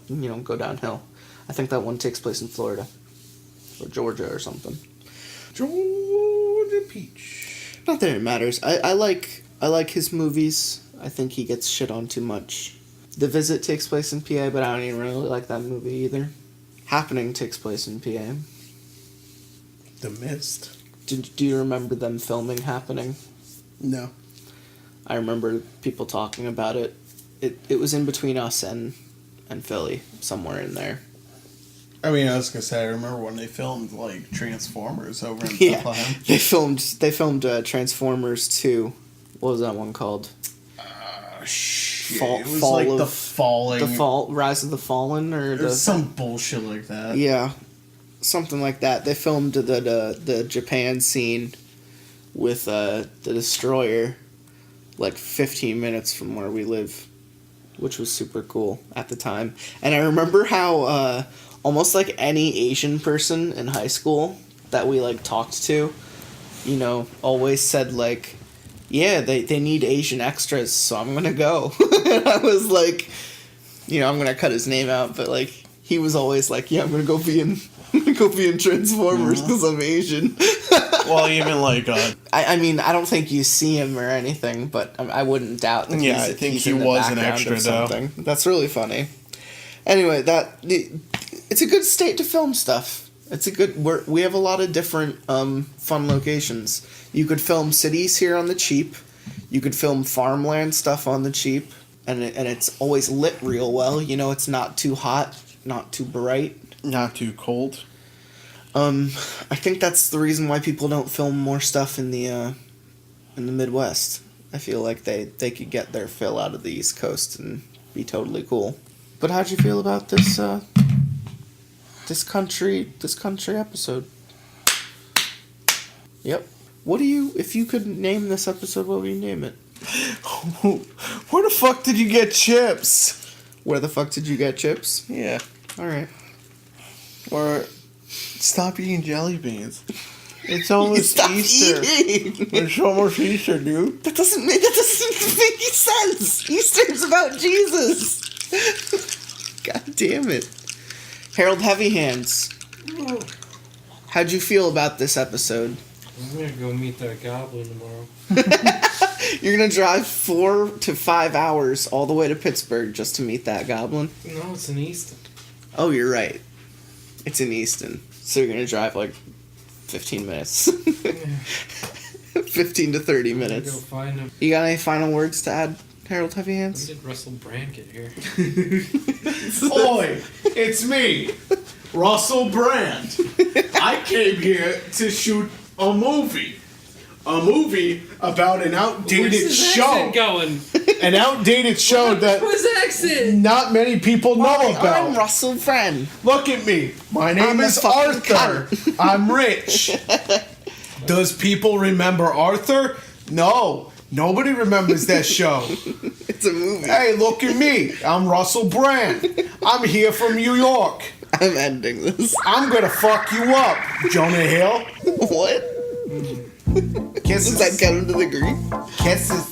go downhill. I think that one takes place in Florida or Georgia or something. Georgia Peach. Not that it matters. I like his movies. I think he gets shit on too much. The Visit takes place in PA, but I don't even really like that movie either. Happening takes place in PA. The Mist. Do you remember them filming Happening? No. I remember people talking about it. It was in between us and Philly, somewhere in there. I mean, I was gonna say, I remember when they filmed like Transformers over in Yeah, Bethlehem. they filmed Transformers 2. What was that one called? Shit. It was like Rise of the Fallen, or some bullshit like that. Yeah, something like that. They filmed the Japan scene with the destroyer like 15 minutes from where we live, which was super cool at the time. And I remember how almost like any Asian person in high school that we like talked to, always said like, yeah, they need Asian extras, so I'm gonna go. And I was like, I'm gonna cut his name out, but like he was always like, yeah, I'm gonna go be in Transformers because I'm Asian. Well, even like I mean, I don't think you see him or anything, but I wouldn't doubt that. Yeah, I think he was an extra though. That's really funny. Anyway, it's a good state to film stuff. We have a lot of different fun locations. You could film cities here on the cheap. You could film farmland stuff on the cheap, and it's always lit real well. It's not too hot, not too bright, not too cold. I think that's the reason why people don't film more stuff in the Midwest. I feel like they could get their fill out of the East Coast and be totally cool. But how'd you feel about this country episode? Yep. If you could name this episode, what would you name it? Where the fuck did you get chips? Where the fuck did you get chips? Yeah. Alright. Or stop eating jelly beans. It's almost Easter. Eating. It's almost Easter, dude. That doesn't make any sense. Easter's about Jesus. God damn it. Harold Heavy Hands. How'd you feel about this episode? I'm gonna go meet that goblin tomorrow. You're gonna drive 4 to 5 hours all the way to Pittsburgh just to meet that goblin? No, it's in Easton. Oh, you're right. It's in Easton. So you're gonna drive like 15 minutes. 15 to 30 minutes. Go find him. You got any final words to add, Harold Heavy Hands? When did Russell Brand get here? Oi, it's me, Russell Brand. I came here to shoot a movie. A movie about an outdated Where's his show. accent going? An outdated show that Where's his accent? not many people know I'm about. Russell Brand. Look at me. My name I'm a is fucking Arthur. I'm rich. Does people remember Arthur? No. Nobody remembers that show. It's a movie. Hey, look at me. I'm Russell Brand. I'm here from New York. I'm ending this. I'm gonna fuck you up, Jonah Hill. What? Kisses. Does that count into the Greek? Kisses.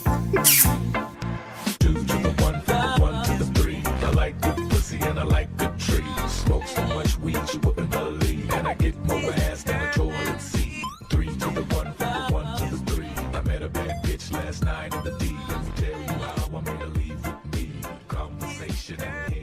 2 to the 1, from the 1 to the 3. I like good pussy and I like good trees. Smoke so much weed you wouldn't believe, and I get more ass than a toilet seat. 3 to the 1, from the 1 to the 3. I met a bad bitch last night in the D. Let me tell you how I made her leave with me. Conversation and